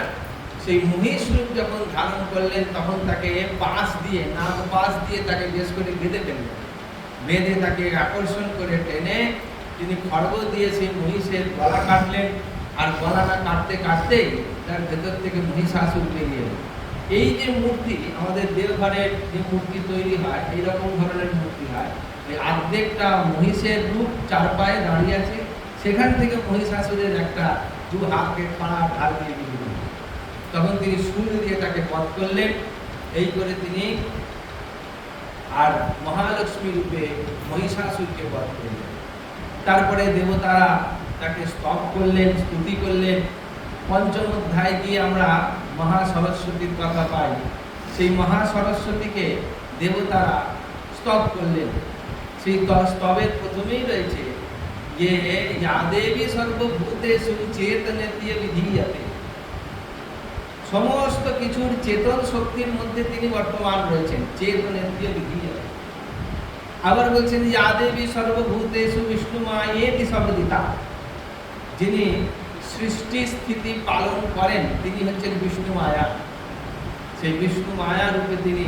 সেই মহিষ রূপ যখন ধারণ করলেন, তখন তাকে পাশ দিয়ে, নাক পাশ দিয়ে তাকে বেশ করে বেঁধে ফেললেন। বেঁধে তাকে আকর্ষণ করে টেনে তিনি খড়গ দিয়ে সেই মহিষের গলা কাটলেন। আর গলাটা কাটতে কাটতেই তার ভেতর থেকে মহিষাসুর বেরিয়ে এলো। এই যে মূর্তি, আমাদের দেওঘরের যে মূর্তি তৈরি হয়, এইরকম ধরনের মূর্তি হয়। এই অর্ধেকটা মহিষের রূপ, চার পায়ে দাঁড়িয়ে আছে, সেখান থেকে মহিষাসুরের একটা দু হাতকে খাড়া ঢাল দিয়ে দিলেন। তখন তিনি শূল দিয়ে তাকে বধ করলেন। এই করে তিনি আর মহালক্ষ্মী রূপে মহিষাসুরকে বধ করলেন। তারপরে দেবতারা তাকে স্তব করলেন, স্তুতি করলেন। পঞ্চম অধ্যায় গিয়ে আমরা মহা সরস্বতীর কথা পাই। সেই মহা সরস্বতীকে দেবতারা স্তব করলেন। সেই স্তবের প্রথমেই রয়েছে যে ইয়া দেবী সর্বভূতেষু চেতনেত্য বিধীয়তে। সমস্ত কিছুর চেতন শক্তির মধ্যে তিনি বর্তমান রয়েছেন, চেতনেত্য বিধীয়তে। আবার বলছেন ইয়া দেবী সর্বভূতেষু বিষ্ণুমায়েতি সবদিতা। যিনি সৃষ্টি স্থিতি পালন করেন, তিনি হচ্ছেন বিষ্ণু মায়া। সেই বিষ্ণু মায়া রূপে তিনি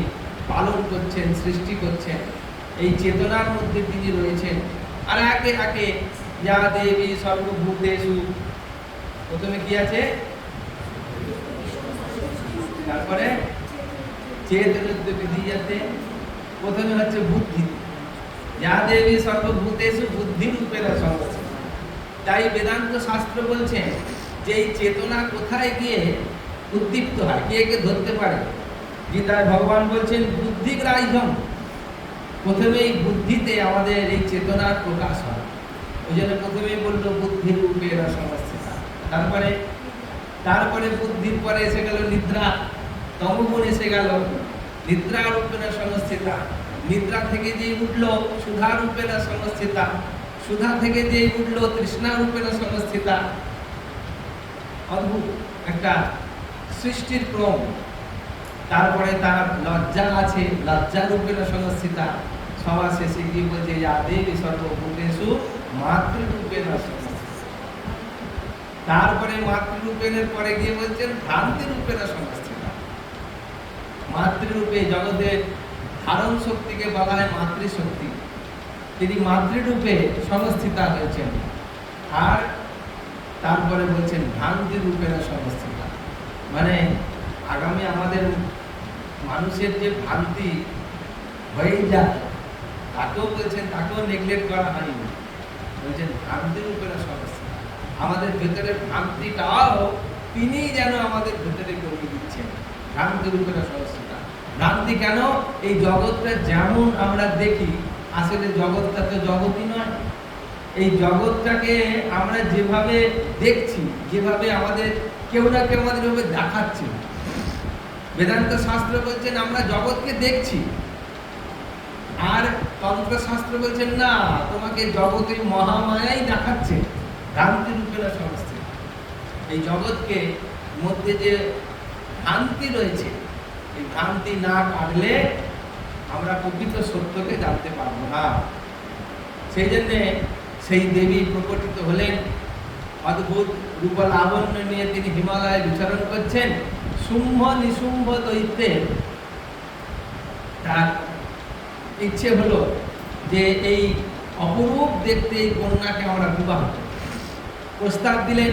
পালন করছেন, সৃষ্টি করছেন। এই চেতনার মধ্যে তিনি রয়েছেন। আর একে একে ইয়া দেবী সর্বভূতেষু, প্রথমে কি আছে, তারপরে চেতনত্ব বিধীয়তে, প্রথমে হচ্ছে বুদ্ধি, যা দেবী সর্বভূতেষু বুদ্ধি রূপেণ সংস্থিতা। তাই বেদান্ত শাস্ত্র বলছেন যে এই চেতনা কোথায় গিয়ে উদ্দীপ্ত হয়, কে কে ধরতে পারে। গীতায় ভগবান বলছেন বুদ্ধিগ্রাহ্যম, প্রথমেই বুদ্ধিতে আমাদের এই চেতনার প্রকাশ হয়। ওই জন্য প্রথমেই বললো বুদ্ধি রূপেণ সংস্থিতা। তারপরে বুদ্ধির পরে এসে গেল নিদ্রা, তমগুণ এসে গেল, নিদ্রা রূপেণ সংস্থিতা। নিদ্রা থেকে যে উঠলো সুধা রূপেণ সংস্থিতা, সুধা থেকে যে উঠলো তৃষ্ণা রূপেণ সংস্থিতা। অদ্ভুত একটা সৃষ্টির ক্রম। তারপরে তার লজ্জা আছে, লজ্জা রূপেণ সংস্থিতা। সবার শেষে গিয়ে বলছে যা দেবী সর্বভূতেষু মাতৃরূপেণ সংস্থিতা। তারপরে মাতৃরূপেণের পরে গিয়ে বলছেন ভ্রান্তি রূপেণ সংস্থিতা। মাতৃরূপে জগতের ধারণ শক্তিকে বলা হয় মাতৃশক্তি, তিনি মাতৃরূপে সংস্থিতা হয়েছেন। আর তারপরে বলছেন ভ্রান্তি রূপেণ সংস্থিতা, মানে আগামী আমাদের মানুষের যে ভ্রান্তি হয়ে যায় তাকেও বলছেন, তাকেও নেগলেক্ট করা হয়নি, বলছেন ভ্রান্তি রূপেণ সংস্থিতা। আমাদের ভেতরের ভ্রান্তিটাও তিনি যেন আমাদের ভেতরে করে দিচ্ছেন, ভ্রান্তি রূপেণ সংস্থিতা। ভ্রান্তি কেন? এই জগৎটা যেমন আমরা দেখি, আসলে জগৎটা তো জগৎই নয়। এই জগৎটাকে আমরা যেভাবে দেখছি, যেভাবে আমাদের কেউ না কেউ আমাদের ভাবে দেখাচ্ছে। বেদান্ত শাস্ত্র বলছেন আমরা জগৎকে দেখছি, আর তন্ত্র শাস্ত্র বলছেন না, তোমাকে জগতের মহামায়াই দেখাচ্ছে, ভ্রান্তি রূপেণ সংস্থিতা। এই জগৎকে মধ্যে যে ভ্রান্তি রয়েছে, এই ভ্রান্তি না কাটলে আমরা প্রকৃত সত্যকে জানতে পারবো না। সেই জন্যে সেই দেবী প্রকটিত হলেন, অদ্ভুত রূপ লাবণ্য নিয়ে তিনি হিমালয়ে বিচরণ করছেন। শুম্ভ নিশুম্ভ দৈত্যের তার ইচ্ছে হলো যে এই অপরূপ দেখতে এই কন্যাকে আমরা বিবাহ করি। প্রস্তাব দিলেন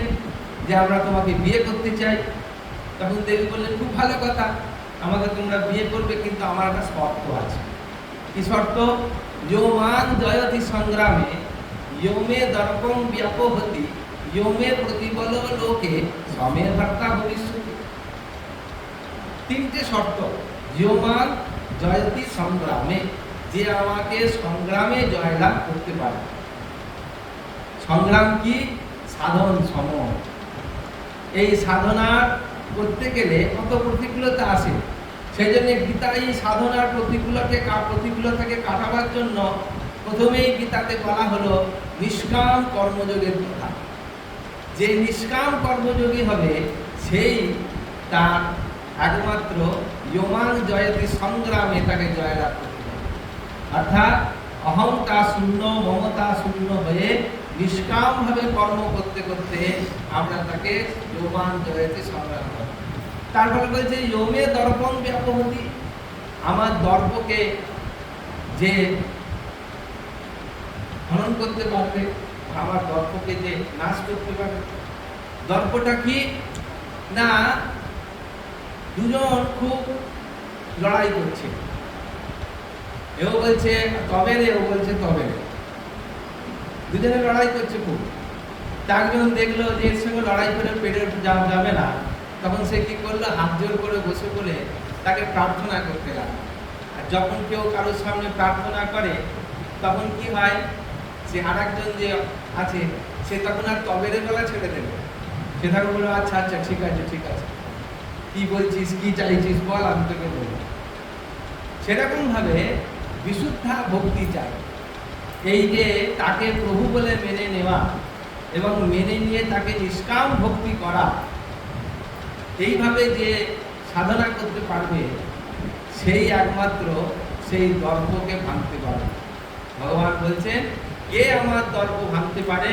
যে আমরা তোমাকে বিয়ে করতে চাই। তখন দেবী বললেন খুব ভালো কথা, আমাকে তোমরা বিয়ে করবে, কিন্তু আমার একটা শর্ত আছে। কি শর্ত? যোমান জয়তি সংগ্রামে योमे दर्पं व्यापोहति योमे प्रतिबल लोके समे भर्ता भविष्यति। তিনটে শর্ত। যোমান জয়তি সংগ্রামে, যে আমাকে সংগ্রামে জয়লাভ করতে পারে। সংগ্রাম কি? সাধন সম। এই সাধনা করতে গেলে কত প্রতিকূলতা আসে, সেই জন্য গীতা এই সাধনার প্রতিকূলতাকে কাটাবার জন্য প্রথমেই গীতাতে বলা হলো নিষ্কাম কর্মযোগের কথা। যে নিষ্কাম কর্মযোগী হবে সেই তার একমাত্র যোমান জয়তি সংগ্রামে তাকে জয়লাভ করতে হবে। অর্থাৎ অহংতা শূন্য, মমতা শূন্য হয়ে নিষ্কামভাবে কর্ম করতে করতে আমরা তাকে যোমান জয়তি সংগ্রাম করব। তারপরে বলছে যোমে দর্পণ ব্যাপহতি, আমার দর্পকে যে হনন করতে পারবে, আমার দর্পকে যে নাশ করতে পারবে। দর্পটা কি না, দুজন খুব লড়াই করছে, এও বলছে তবে রে, ও বলছে তবে রে, দুজনে লড়াই করছে খুব। একজন দেখলো যে এর সঙ্গে লড়াই করে পেটে যাওয়া যাবে না, তখন সে কি করলো, হাত জোর করে বসে পড়ে তাকে প্রার্থনা করতে লাগলো। আর যখন কেউ কারোর সামনে প্রার্থনা করে তখন কি হয়, সে আর একজন যে আছে সে তখন আর তবের গলা ছেড়ে দেবে, সে তখন বললো আচ্ছা আচ্ছা ঠিক আছে ঠিক আছে, কি বলছিস, কি চাইছিস বল, আমি তোকে বলবো। সেরকম ভাবে বিশুদ্ধা ভক্তি চাই, এই যে তাকে প্রভু বলে মেনে নেওয়া এবং মেনে নিয়ে তাকে নিষ্কাম ভক্তি করা, এইভাবে যে সাধনা করতে পারবে সেই একমাত্র সেই দর্পকে ভাঙতে পারবে। ভগবান বলছেন কে আমার দর্প ভাঙতে পারে?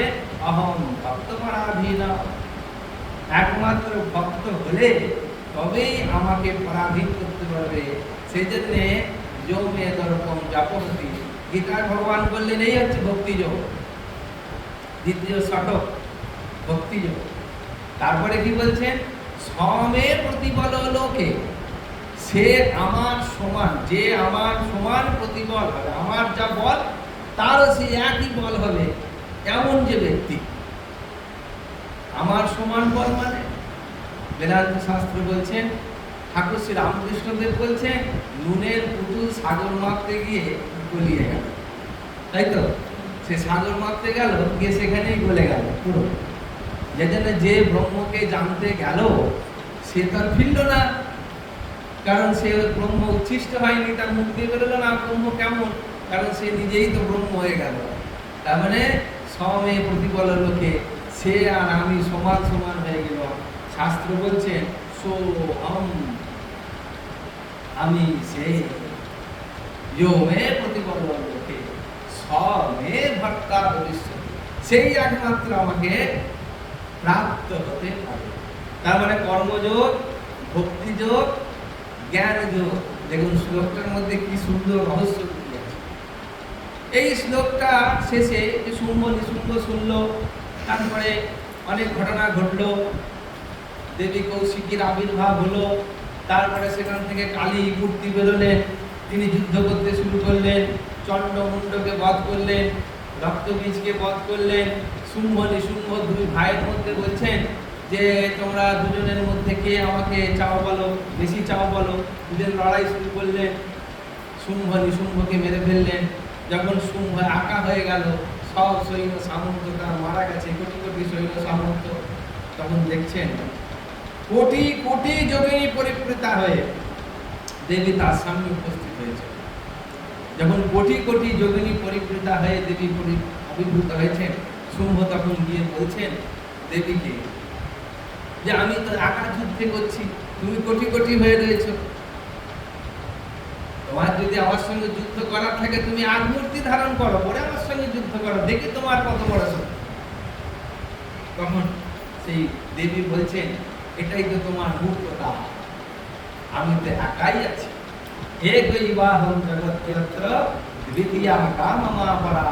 অহম ভক্ত পরাধীন। একমাত্র ভক্ত হলে তবেই আমাকে পরাধীন করতে পারবে। সেই জন্যে যোমে দর্পম জাপহতি, গীতায় ভগবান বললেন এই হচ্ছে ভক্তিযোগ, দ্বিতীয় শতক ভক্তিযোগ। তারপরে কি বলছেন? সমে প্রতিবল লোকে, সে আমার সমান, যে আমার সমান প্রতিবল হবে, আমার যা বল তারও সেই একই বল হবে, এমন যে ব্যক্তি। আমার সমান বল মানে বেদান্ত শাস্ত্র বলছেন, ঠাকুর শ্রী রামকৃষ্ণদেব বলছেন, নুনের পুতুল সাগর মাপতে গিয়ে গলিয়ে গেল, তাই তো? সে সাগর মাপতে গেল, গিয়ে সেখানেই গলে গেল পুরো। যেখানে যে ব্রহ্মকে জানতে গেল সে তার ফিরল না, কারণ সে ব্রহ্ম উচ্ছিষ্ট হয়নি, তার মুখ দিয়ে বেরোলো না ব্রহ্ম কেমন, কারণ সে নিজেই তো ব্রহ্ম হয়ে গেল। তার মানে সমে প্রতিবল লোকে সে আর আমি সমান সমান হয়ে গেল। শাস্ত্র বলছেন সোহম, আমি সে, ইয়ো মে প্রতিবল লোকে সমে ভক্তা ভবিষ্যৎ, সেই একমাত্র আমাকে প্রাপ্ত হতে পারে। তার মানে কর্মযোগ, ভক্তিযোগ, জ্ঞান যোগ। দেখুন শ্লোকটার মধ্যে কি সুন্দর রহস্য আছে। এই শ্লোকটা শেষে যে শুম্ভ নিশুম্ভ শুনলো, তারপরে অনেক ঘটনা ঘটলো, দেবী কৌশিকীর আবির্ভাব হলো, তারপরে সেখান থেকে কালী মূর্তি বেরোলেন, তিনি যুদ্ধ করতে শুরু করলেন, চণ্ডমুণ্ডকে বধ করলেন, রক্তবীজকে বধ করলেন। শুম্ভ নিশুম্ভ দুই ভাইয়ের মধ্যে বলছেন যে তোমরা দুজনের মধ্যে কে আমাকে চাও বলো, বেশি চাও বলো। দুজন লড়াই শুরু করলেন, শুম্ভ নিশুম্ভকে মেরে ফেললেন। যখন শুম্ভ আঁকা হয়ে গেল, সব সৈন্য সামন্ত তার মারা গেছে, কোটি কোটি সৈন্য সামন্ত, তখন দেখছেন কোটি কোটি যোগিনী পরিবৃতা হয়ে দেবী তার সামনে উপস্থিত হয়েছে। যখন কোটি কোটি যোগিনী পরিবৃতা হয়ে দেবী আবির্ভূত হয়েছেন, শুম্ভ তখন গিয়ে বলছেন দেবীকে যে আমি তো আকার যুদ্ধে করছি, তুমি কোটি কোটি হয়ে রয়েছ, তোমার যদি আমার সঙ্গে যুদ্ধ করার থাকে তুমি আগমূর্তি ধারণ করো, পরে আমার সঙ্গে যুদ্ধ করো, দেখি তোমার কত বড় শক্তি। তখন সেই দেবী বলছেন এটাই তো তোমার মূর্খতা, আমি তো একাই আছি। একৈবাহং জগত্যত্র দ্বিতীয়া কামমাপরা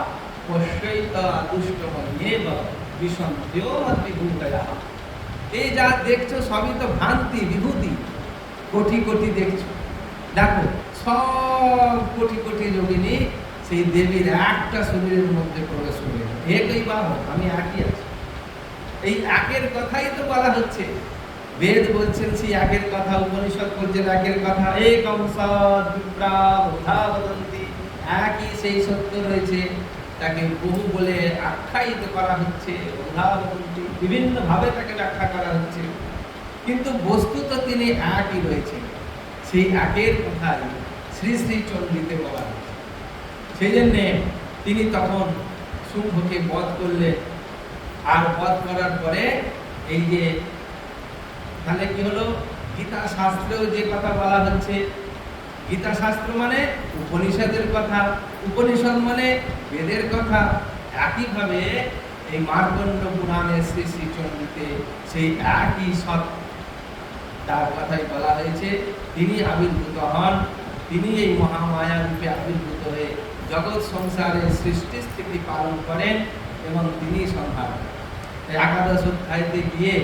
পশ্যৈত দুষ্টমন্যেব বিসন্ত্यो মদ্বিভূতয়ঃ। এই যা দেখছো সবই তো ভ্রান্তি, বিভূতি। কোটি কোটি দেখছো, দেখো সব কোটি কোটি যোগিনী সেই দেবীর একটা শরীরের মধ্যে প্রবেশ করে। একৈবাহং, আমি একই আছি। এই একের কথাই তো বলা হচ্ছে, বেদ বলছেন সেই একের কথা, উপনিষদ বলছেন একের কথা। একং সৎ বিপ্রা বোধা বদন্তি, একই সেই সত্য রয়েছে, তাকে বহু বলে আখ্যায়িত করা হচ্ছে, বোধা বদন্তি, বিভিন্ন ভাবে তাকে ব্যাখ্যা করা হচ্ছে, কিন্তু বস্তুত তিনি একই রয়েছে। সেই একের কথাই শ্রী শ্রী চণ্ডীতে বলা হচ্ছে। সেই জন্যে তিনি তখন শুম্ভকে বধ করলেন। আর বধ করার পরে এই যে তাহলে কি হলো, গীতা শাস্ত্রেও যে কথা বলা হচ্ছে, গীতা শাস্ত্র মানে উপনিষদের কথা, উপনিষদ মানে বেদের কথা। একইভাবে এই মার্কণ্ড পুরাণে শ্রী শ্রী চণ্ডীতে সেই একই সৎ তার কথাই বলা হয়েছে। তিনি আবির্ভূত হন, তিনি এই মহামায়া রূপে আবির্ভূত হয়ে জগৎ সংসারের সৃষ্টি স্থিতি পালন করেন এবং তিনি সংহার করেন। একাদশ অধ্যায়তে গিয়ে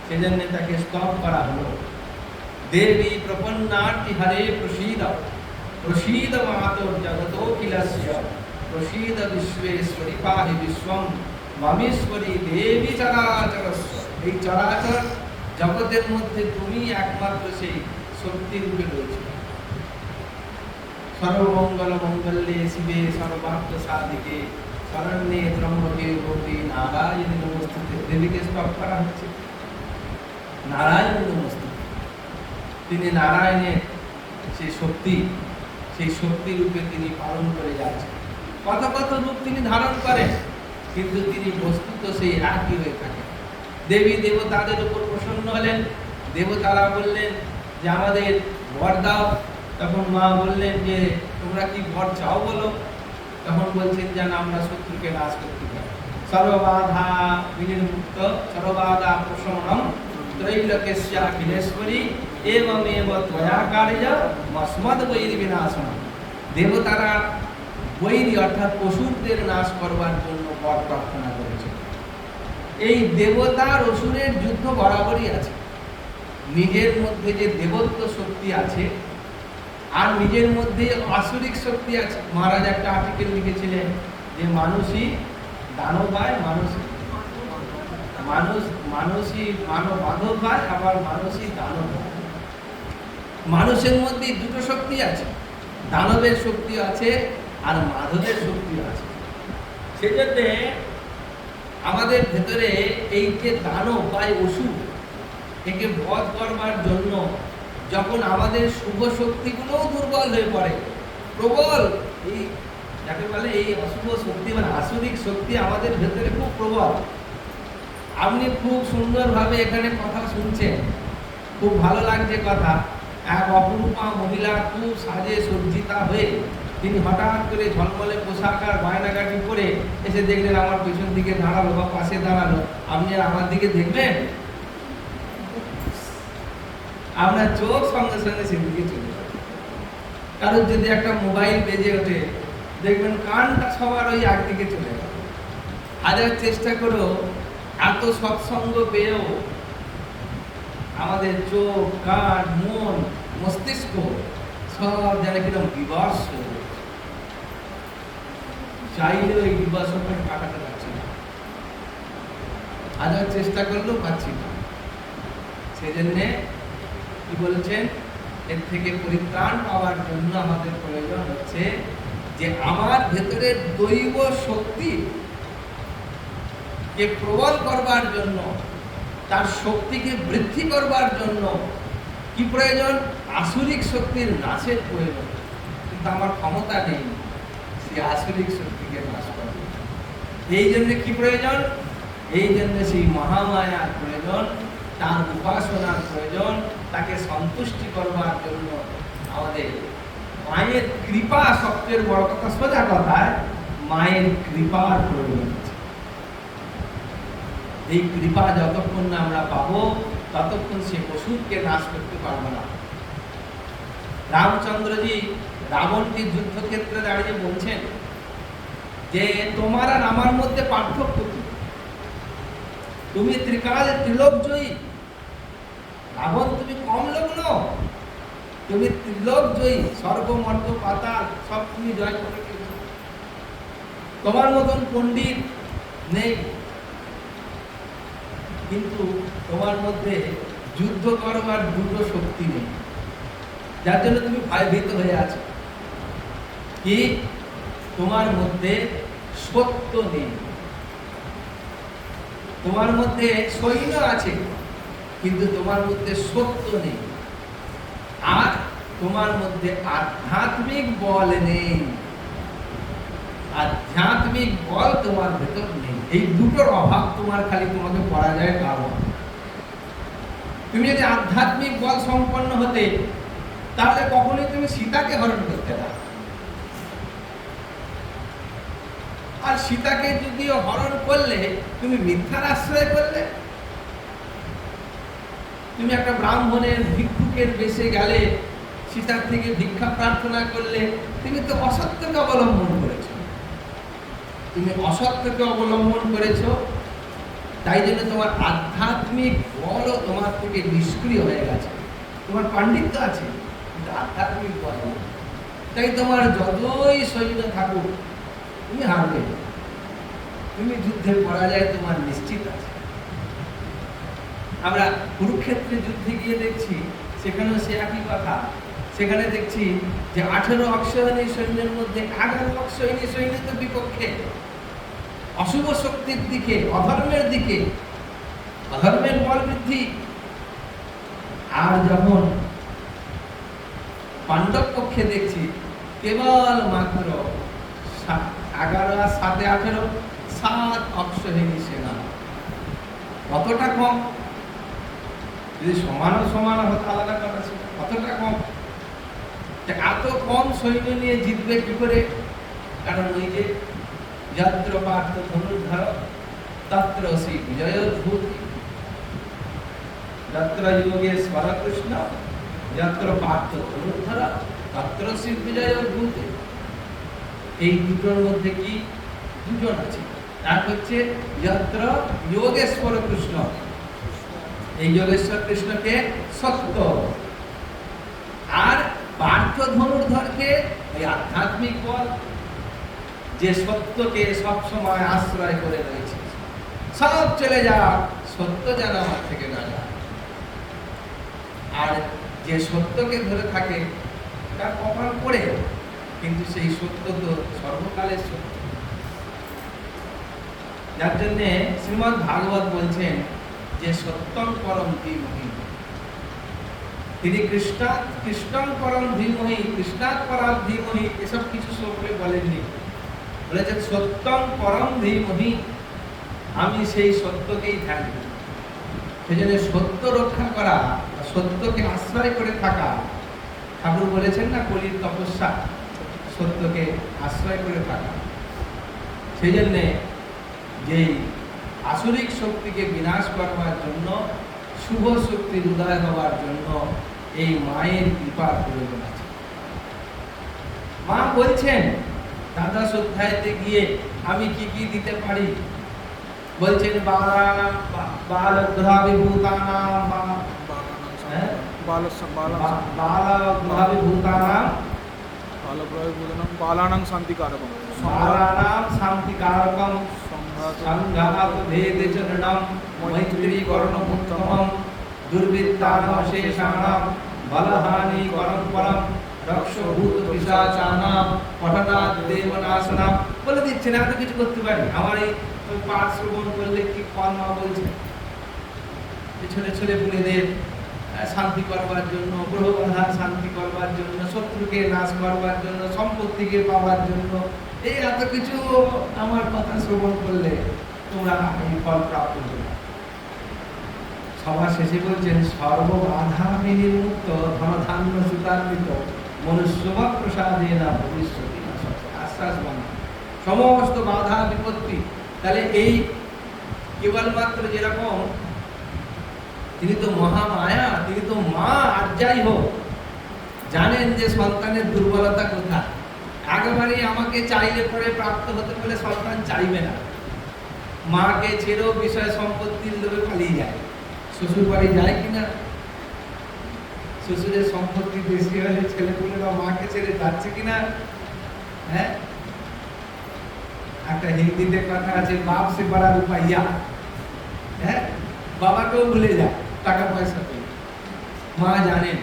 সেজন্য তাকে স্তব করা হলো। দেবী প্রপন্নার্তি হরে প্রসীদ, প্রসীদ মাতর জগতোখিলস্য, প্রসীদ বিশ্বেশ্বরী পাহি বিশ্বম মমেশ্বরী দেবী চরাচরস্য। এই চরাচর জগতের মধ্যে তুমি একমাত্র সেই শক্তি রূপে রয়েছে। সর্বমঙ্গল মঙ্গলে শিবে সর্বার্থ সাধিকে শরণ্যে ত্রম্বকে গৌরী নারায়ণী নমস্তুতে। দেবীকে স্তব করা হচ্ছে, নারায়ণ নমস্তুতে। তিনি নারায়ণের সেই শক্তি, সেই শক্তি রূপে তিনি পালন করে যাচ্ছেন। কত কত রূপ তিনি ধারণ করেন, কিন্তু তিনি বস্তুত সেই একই হয়ে থাকেন। দেবী দেবতাদের উপর প্রসন্ন হলেন, দেবতারা বললেন যে আমাদের বর দাও। তখন মা বললেন যে তোমরা কি বর চাও বলো। তখন বলছেন যেন আমরা শত্রুকে নাশ করতে পারি। সর্ববাধা বিনির্মুক্ত সর্ববাধা প্রশমনম ত্রৈলোক্যস্যাখিলেশ্বরী এবমেব ত্বয়া কার্য মস্মদ বৈরী বিনাশনম। দেবতারা বৈরী অর্থাৎ অসুরদের নাশ করবার জন্য বর প্রার্থনা করেছে। এই দেবতার অসুরের যুদ্ধ বরাবরই আছে। নিজের মধ্যে যে দেবত্ব শক্তি আছে আর নিজের মধ্যে আসুরিক শক্তি আছে। মহারাজ একটা আর্টিকেল লিখেছিলেন যে মানুষই দানব হয়, মানুষই মানব বান্ধব হয়, আবার মানুষই দানব হয়। মানুষের মধ্যে দুটো শক্তি আছে, দানবের শক্তি আছে আর মাধবের শক্তি আছে। সেজন্য আমাদের ভেতরে এই যে দানব বা অসুর, একে বধ করবার জন্য যখন আমাদের শুভ শক্তিগুলোও দুর্বল হয়ে পড়ে, প্রবল এই যাকে বলে এই অশুভ শক্তি মানে আসুরিক শক্তি আমাদের ভেতরে খুব প্রবল। আপনি খুব সুন্দরভাবে এখানে কথা শুনছেন, খুব ভালো লাগছে কথা। এক অপরূপা মহিলা খুব সাজে সজ্জিতা হয়ে তিনি হঠাৎ করে ঝলমলে পোশাক আর গয়নাগাটি পরে এসে দেখলেন আমার পেছন দিকে দাঁড়ালো বা পাশে দাঁড়ালো, আপনি আর আমার দিকে দেখবেন? আপনার চোখ সঙ্গে সঙ্গে সেদিকে চলে যাবে। কারণ যদি একটা মোবাইল বেজে ওঠে দেখবেন কানটা সবার ওই একদিকে চলে যাবে। হাজার চেষ্টা করেও এত সৎসঙ্গ পেয়েও আমাদের চোখ, কান, মন, মস্তিষ্ক সব যেন কিরকম বিবশ হয়ে গেছে। চাইলেও এই বিবশকে কাটাতে পারছি না, হাজার চেষ্টা করলেও পাচ্ছি না। সেজন্য কি বলছেন, এর থেকে পরিত্রাণ পাওয়ার জন্য আমাদের প্রয়োজন হচ্ছে যে আমার ভেতরে দৈব শক্তি কে প্রবল করবার জন্য, তার শক্তিকে বৃদ্ধি করবার জন্য কি প্রয়োজন? আসুরিক শক্তির নাশের প্রয়োজন। কিন্তু আমার ক্ষমতা নেই সেই আসুরিক শক্তিকে নাশ করবে। এই জন্য কি প্রয়োজন? এই জন্য সেই মহামায়ার প্রয়োজন, তার উপাসনার প্রয়োজন, তাকে সন্তুষ্টি করবার জন্য আমাদের মায়ের কৃপা সবচেয়ে বড় কথা। সোজা কথায় মায়ের কৃপার প্রয়োজন আছে। এই কৃপা যতক্ষণ না আমরা পাবো ততক্ষণ সে অসুরকে নাশ করতে পারবো না। রামচন্দ্রজি রাবণকে যুদ্ধক্ষেত্রে দাঁড়িয়ে বলছেন যে তোমার আর আমার মধ্যে পার্থক্য কি? তুমি ত্রিকাল ত্রিলোক জয়ী, রাবণ তুমি কম লোক নও, তুমি ত্রিলোক জয়ী, স্বর্গ মর্ত পাতাল সব তুমি জয় করে গেছো। তোমার মতন পণ্ডিত নেই, কিন্তু তোমার মধ্যে যুদ্ধ করবার দুটো শক্তি নেই, যার জন্য তুমি ভয়ভীত হয়ে আছো। কি? তোমার মধ্যে সত্য নেই। তোমার মধ্যে সৈন্য আছে কিন্তু তোমার মধ্যে সত্য নেই, আর তোমার মধ্যে আধ্যাত্মিক বল নেই। আধ্যাত্মিক বল তোমার ভেতর নেই। এই দুটোর অভাব তোমার, খালি তোমাকে পরাজয় কারণ। তুমি যদি আধ্যাত্মিক বল সম্পন্ন হতে তাহলে কখনোই তুমি সীতাকে হরণ করতে না। আর সীতাকে যদিও হরণ করলে তুমি মিথ্যার আশ্রয় করলে। তুমি একটা ব্রাহ্মণের ভিক্ষুকের বেশে গেলে, সীতার থেকে ভিক্ষা প্রার্থনা করলে, তুমি তো অসত্যকে অবলম্বন করেছো। তুমি অসত্যকে অবলম্বন করেছো, তাই জন্য তোমার আধ্যাত্মিক বলও তোমার থেকে নিষ্ক্রিয় হয়ে গেছে। তোমার পাণ্ডিত্য আছে কিন্তু আধ্যাত্মিক বল, তাই তোমার যতই সৈন্য থাকুক তুমি হারবে। তুমি যুদ্ধে পরাজয় তোমার নিশ্চিত আছে। আমরা কুরুক্ষেত্রে যুদ্ধে গিয়ে দেখছি, সেখানেও সে একই কথা। সেখানে দেখছি যে 18 অক্ষয়ণী সৈন্যের মধ্যে 11 অক্ষয়ণী সৈন্য তো বিপক্ষে, অশুভ শক্তির দিকে, অধর্মের দিকে, অধর্মের বল বৃদ্ধি। আর যখন পাণ্ডব পক্ষে দেখছি কেবল মাত্র 11 আর 7 18 7 অক্ষয়ণী সেনা। কতটা কম! যদি সমান হতো আলাদা কথা ছিল, কতটা কম। এত কম সৈন্য নিয়ে জিতবে কি করে? কারণ ওই যে যত্র পার্থ ধনুর্ধর তত্র শ্রী বিজয়োদ্ভূতি, যত্র যোগেশ্বর কৃষ্ণ যত্র পার্থ ধনুর্ধর তত্র শ্রী বিজয়োদ্ভূতি। এই দুটোর মধ্যে কি দুজন আছে? এক হচ্ছে যত্র যোগেশ্বর কৃষ্ণ, এই যোগেশ্বর কৃষ্ণকে সত্য, আর পার্থ ধনুর্ধরকে ওই আধ্যাত্মিক বল। যে সত্যকে সবসময় আশ্রয় করে রয়েছে। সব চলে যাক, সত্য যেন আমার থেকে না যায়। আর যে সত্যকে ধরে থাকে তার কপাল পড়ে, কিন্তু সেই সত্য তো সর্বকালের সত্য। যার জন্য শ্রীমদ্ ভাগবত বলছেন যে সত্যং পরম ধীমহি। তিনি কৃষ্ণং পরম ধীমহি, কৃষ্ণাৎ পরাম ধীমহি এসব কিছু শ্লোকে বলেননি, বলেছেন সত্যং পরম ধীমহি, আমি সেই সত্যকেই থাকি। সেই জন্য সত্য রক্ষা করা, সত্যকে আশ্রয় করে থাকা, ঠাকুর বলেছেন না কলির তপস্যা, সত্যকে আশ্রয় করে থাকা। সেই জন্যে যেই আসরিক শক্তিকে বিনাশ করবার জন্য, শুভ শক্তির উদয় হওয়ার জন্য এই মায়ের কৃপার প্রয়োজন আছে। মা বলছেন দ্বাদশ অধ্যায়তে গিয়ে আমি কি কি দিতে পারি, বলছেন बालानां शान्तिकारकं संघात भेदे च नृणां मैत्री करुणमुत्तमं दुर्वृत्तानामशेषाणां बलहानि परं रक्षभूत पिशाचानां पठनात् देवनाशनां। বলে দিচ্ছে না, এত কিছু করতে পারি। আমার এই পাঠ শ্রবণ করলে কি কর্মা বলছে, ছেলে ছেলে পুলেদের শান্তি করবার জন্য, গ্রহ বাধা শান্তি করবার জন্য, শত্রুকে নাশ করবার জন্য, সম্পত্তিকে পাওয়ার জন্য, এই এত কিছু আমার কথা শ্রবণ করলে তোমরা এই ফল প্রাপ্ত করবে। সবার শেষে বলছেন সর্ববাধা বিনির্মুক্ত ধনধান্য সুতান্বিত মনুষ্যবৎ প্রসাদে না ভবিষ্যতি না। আশ্বাস বানা সমস্ত বাধা বিপত্তি। তাহলে এই কেবলমাত্র যেরকম তিনি তো মহামায়া, তিনি তো মা, আর যাই হোক জানেন যে সন্তানের দুর্বলতা কোথায়। একেবারেই আমাকে চাইলে পরে প্রাপ্ত হতে বলে সন্তান চাইবে না। মাকে ছেড়েও বিষয় সম্পত্তির লোভে পালিয়ে যায়। শ্বশুর বাড়ি যায় কিনা, শ্বশুরের সম্পত্তি বেশি হলে ছেলেপুলেরা মাকে ছেড়ে যাচ্ছে কিনা। হ্যাঁ, একটা হিন্দিতে কথা আছে, বাপ সে বড়া রুপাইয়া। হ্যাঁ, বাবাকেও ভুলে যায় টাকা পয়সা পেয়ে। মা জানেন।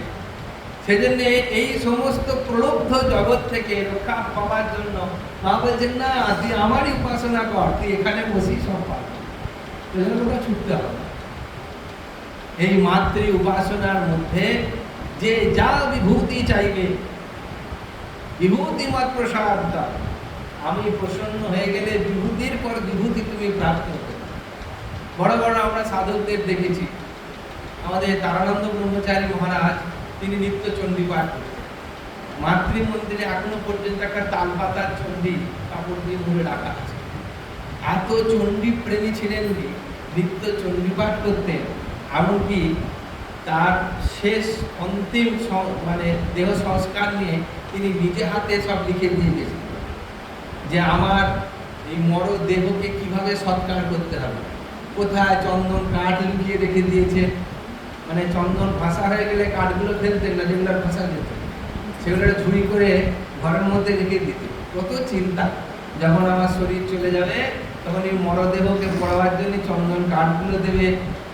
সেজন্য এই সমস্ত প্রলুব্ধ জগৎ থেকে রক্ষা পাওয়ার জন্য মা বলছেন না, তুই আমারই উপাসনা কর, তুই এখানে বসি সব পাবি, তোকে ছুটতে হবে। এই মাতৃ উপাসনার মধ্যে যে যা বিভূতি চাইবে, বিভূতি মাত্র প্রসাদ, আমি প্রসন্ন হয়ে গেলে বিভূতির পর বিভূতি তুমি প্রাপ্ত হবে। বড় বড় আমরা সাধকদের দেখেছি। আমাদের তারানন্দ ব্রহ্মচারী মহারাজ, তিনি নিত্য চণ্ডী পাঠ করতেন। মাতৃ মন্দিরে এখনো পর্যন্ত একটা তালপাতার চণ্ডী কাপড় দিয়ে মুড়ে রাখা আছে। এত চণ্ডী প্রেমী ছিলেন উনি, নিত্য চণ্ডী পাঠ করতেন। এমনকি তার শেষ অন্তিম মানে দেহ সংস্কার নিয়ে তিনি নিজে হাতে সব লিখে দিয়ে গেছেন যে আমার এই মর দেহকে কিভাবে সৎকার করতে হবে, কোথায় চন্দন কাঠ লুকিয়ে রেখে দিয়েছে। মানে চন্দন ভাসা হয়ে গেলে কাঠগুলো ফেলতেন না, যেগুলো ভাসা যেত সেগুলো ঝুড়ি করে ঘরের মধ্যে রেখে দিত। কত চিন্তা, যখন আমার শরীর চলে যাবে তখন এই মরদেহকে পড়াবার জন্য চন্দন কাঠগুলো দেবে।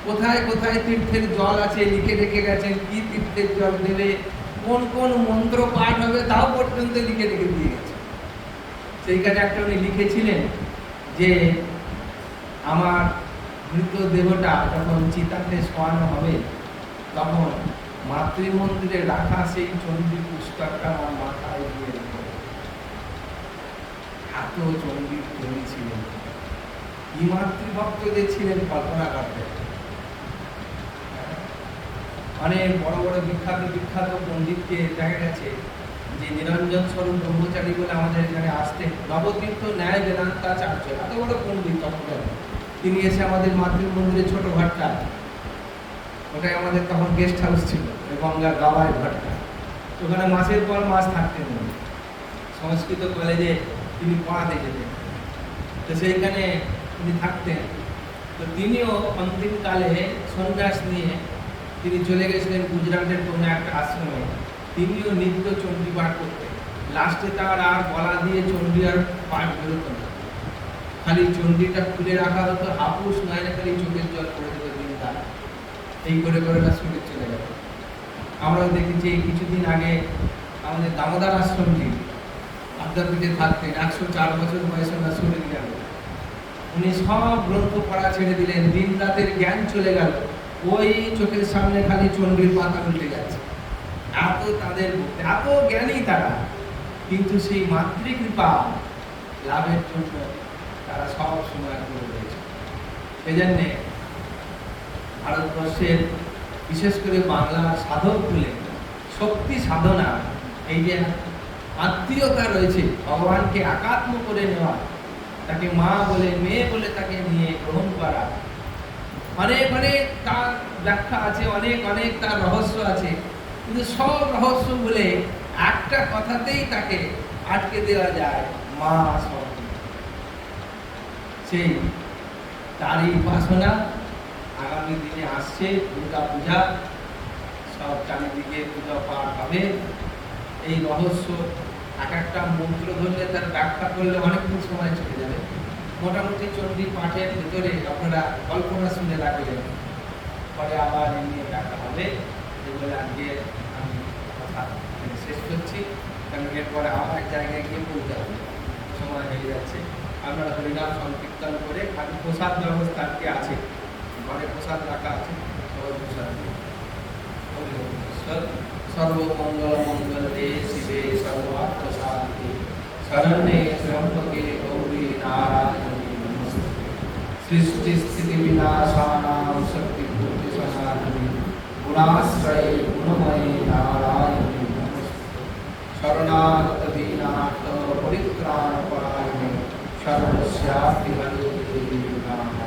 কোথায় কোথায় তীর্থের জল আছে লিখে রেখে গেছেন, কি তীর্থের জল দেবে, কোন কোন মন্ত্র পাঠ হবে তাও পর্যন্ত লিখে রেখে দিয়ে গেছে। সেই কাজে একটা উনি লিখেছিলেন যে আমার মৃত দেহটা যখন চিতাতে শোয়ানো হবে তখন মাতৃমন্দিরে রাখা সেই চণ্ডী পুস্তকটা আমার মাথায় দিয়ে রেখে। এত চণ্ডী প্রেমী ছিলেন, কি মাতৃভক্ত যে ছিলেন কল্পনা করতে। অনেক বড় বড় বিখ্যাত বিখ্যাত পণ্ডিতকে দেখা গেছে যে নিরঞ্জন স্বরূপ ব্রহ্মচারী বলে আমাদের এখানে আসতেন, নবতীর্থ ন্যায় বেদান্তাচার্য, এত বড় পণ্ডিত তখন। তিনি এসে আমাদের মাতৃমন্দিরে ছোট ঘরটা, ওটাই আমাদের তখন গেস্ট হাউস ছিল, গঙ্গার গাওয়ায় ঘরটা, ওখানে মাসের পর মাস থাকতেন। সংস্কৃত কলেজে তিনি পড়াতে যেতেন, তো সেইখানে তিনি থাকতেন। তো তিনিও অন্তিমকালে সন্ন্যাস নিয়ে তিনি চলে গেছিলেন গুজরাটের কোনো একটা আশ্রমে। তিনিও নিত্য চণ্ডী পাঠ করতেন। লাস্টে তার আর গলা দিয়ে চণ্ডী আর পাঠ বেরোতো না, খালি চণ্ডীটা খুলে রাখা হতো, হাপুস নয়নে খালি চোখের জল পড়ে যেত দিনটা, এই করে করে তার শরীর চলে গেল। আমরাও দেখেছি এই কিছুদিন আগে আমাদের দামোদর আশ্রমজি আদ্যাপীঠে থাকতেন, 104 বছর বয়সে ওনার শরীর গেল। উনি সব গ্রন্থ পড়া ছেড়ে দিলেন, দিন রাতের জ্ঞান চলে গেল, ওই চোখের সামনে খালি চণ্ডীর পাতা উল্টে যাচ্ছে। এত তাদের এত জ্ঞানী তারা, কিন্তু সেই মাতৃকৃপা লাভের জন্য তারা সব সময় করে রয়েছে। সেজন্য ভারতবর্ষের বিশেষ করে বাংলার সাধক বলে শক্তি সাধনা, এই যে আত্মীয়তা রয়েছে, ভগবানকে একাত্ম করে নেওয়া, তাকে মা বলে মেয়ে বলে তাকে নিয়ে গ্রহণ করা, অনেক অনেক তার ব্যাখ্যা আছে, অনেক অনেক তার রহস্য আছে, কিন্তু সব রহস্য বলে একটা কথাতেই তাকে আটকে দেওয়া যায়, মা শব্দ। সেই তারই উপাসনা আগামী দিনে আসছে, দুর্গা পূজা, সব চারিদিকে পূজা পাঠ হবে। এই রহস্য এক একটা মন্ত্র ধরলে তার ব্যাখ্যা করলে অনেকক্ষণ সময় চলে যাবে। মোটামুটি চণ্ডী পাঠের ভিতরে আপনারা কল্পনা শুনে রাখলেন, পরে আবার এই নিয়ে ব্যাখ্যা হবে। এগুলো আজকে আমি কথা শেষ করছি, কারণ এরপরে আবার এক জায়গায় গিয়ে বলতে হবে, সময় হয়ে যাচ্ছে। আপনারা হরিনাম সংকীর্তন করে, খালি প্রসাদ ব্যবস্থা কি আছে, ঘরে প্রসাদ রাখা আছে, সবাই প্রসাদ দিয়ে সর্বমঙ্গল মঙ্গলে শিবে সর্বার্থ সাধিকে শরণ্যে ত্র্যম্বকে গৌরী নারায়ণী নমস্তুতে। সৃষ্টি স্থিতি বিনাশানাং শক্তি ভূতি সনাতনী গুণাশ্রয়ে গুণময়ী নারায়ণী নমস্তুতে। শরণাগত দীনার্থ পরিত্রাণ পরায়ণে সর্বস্যাপি হরে নারায়ণ।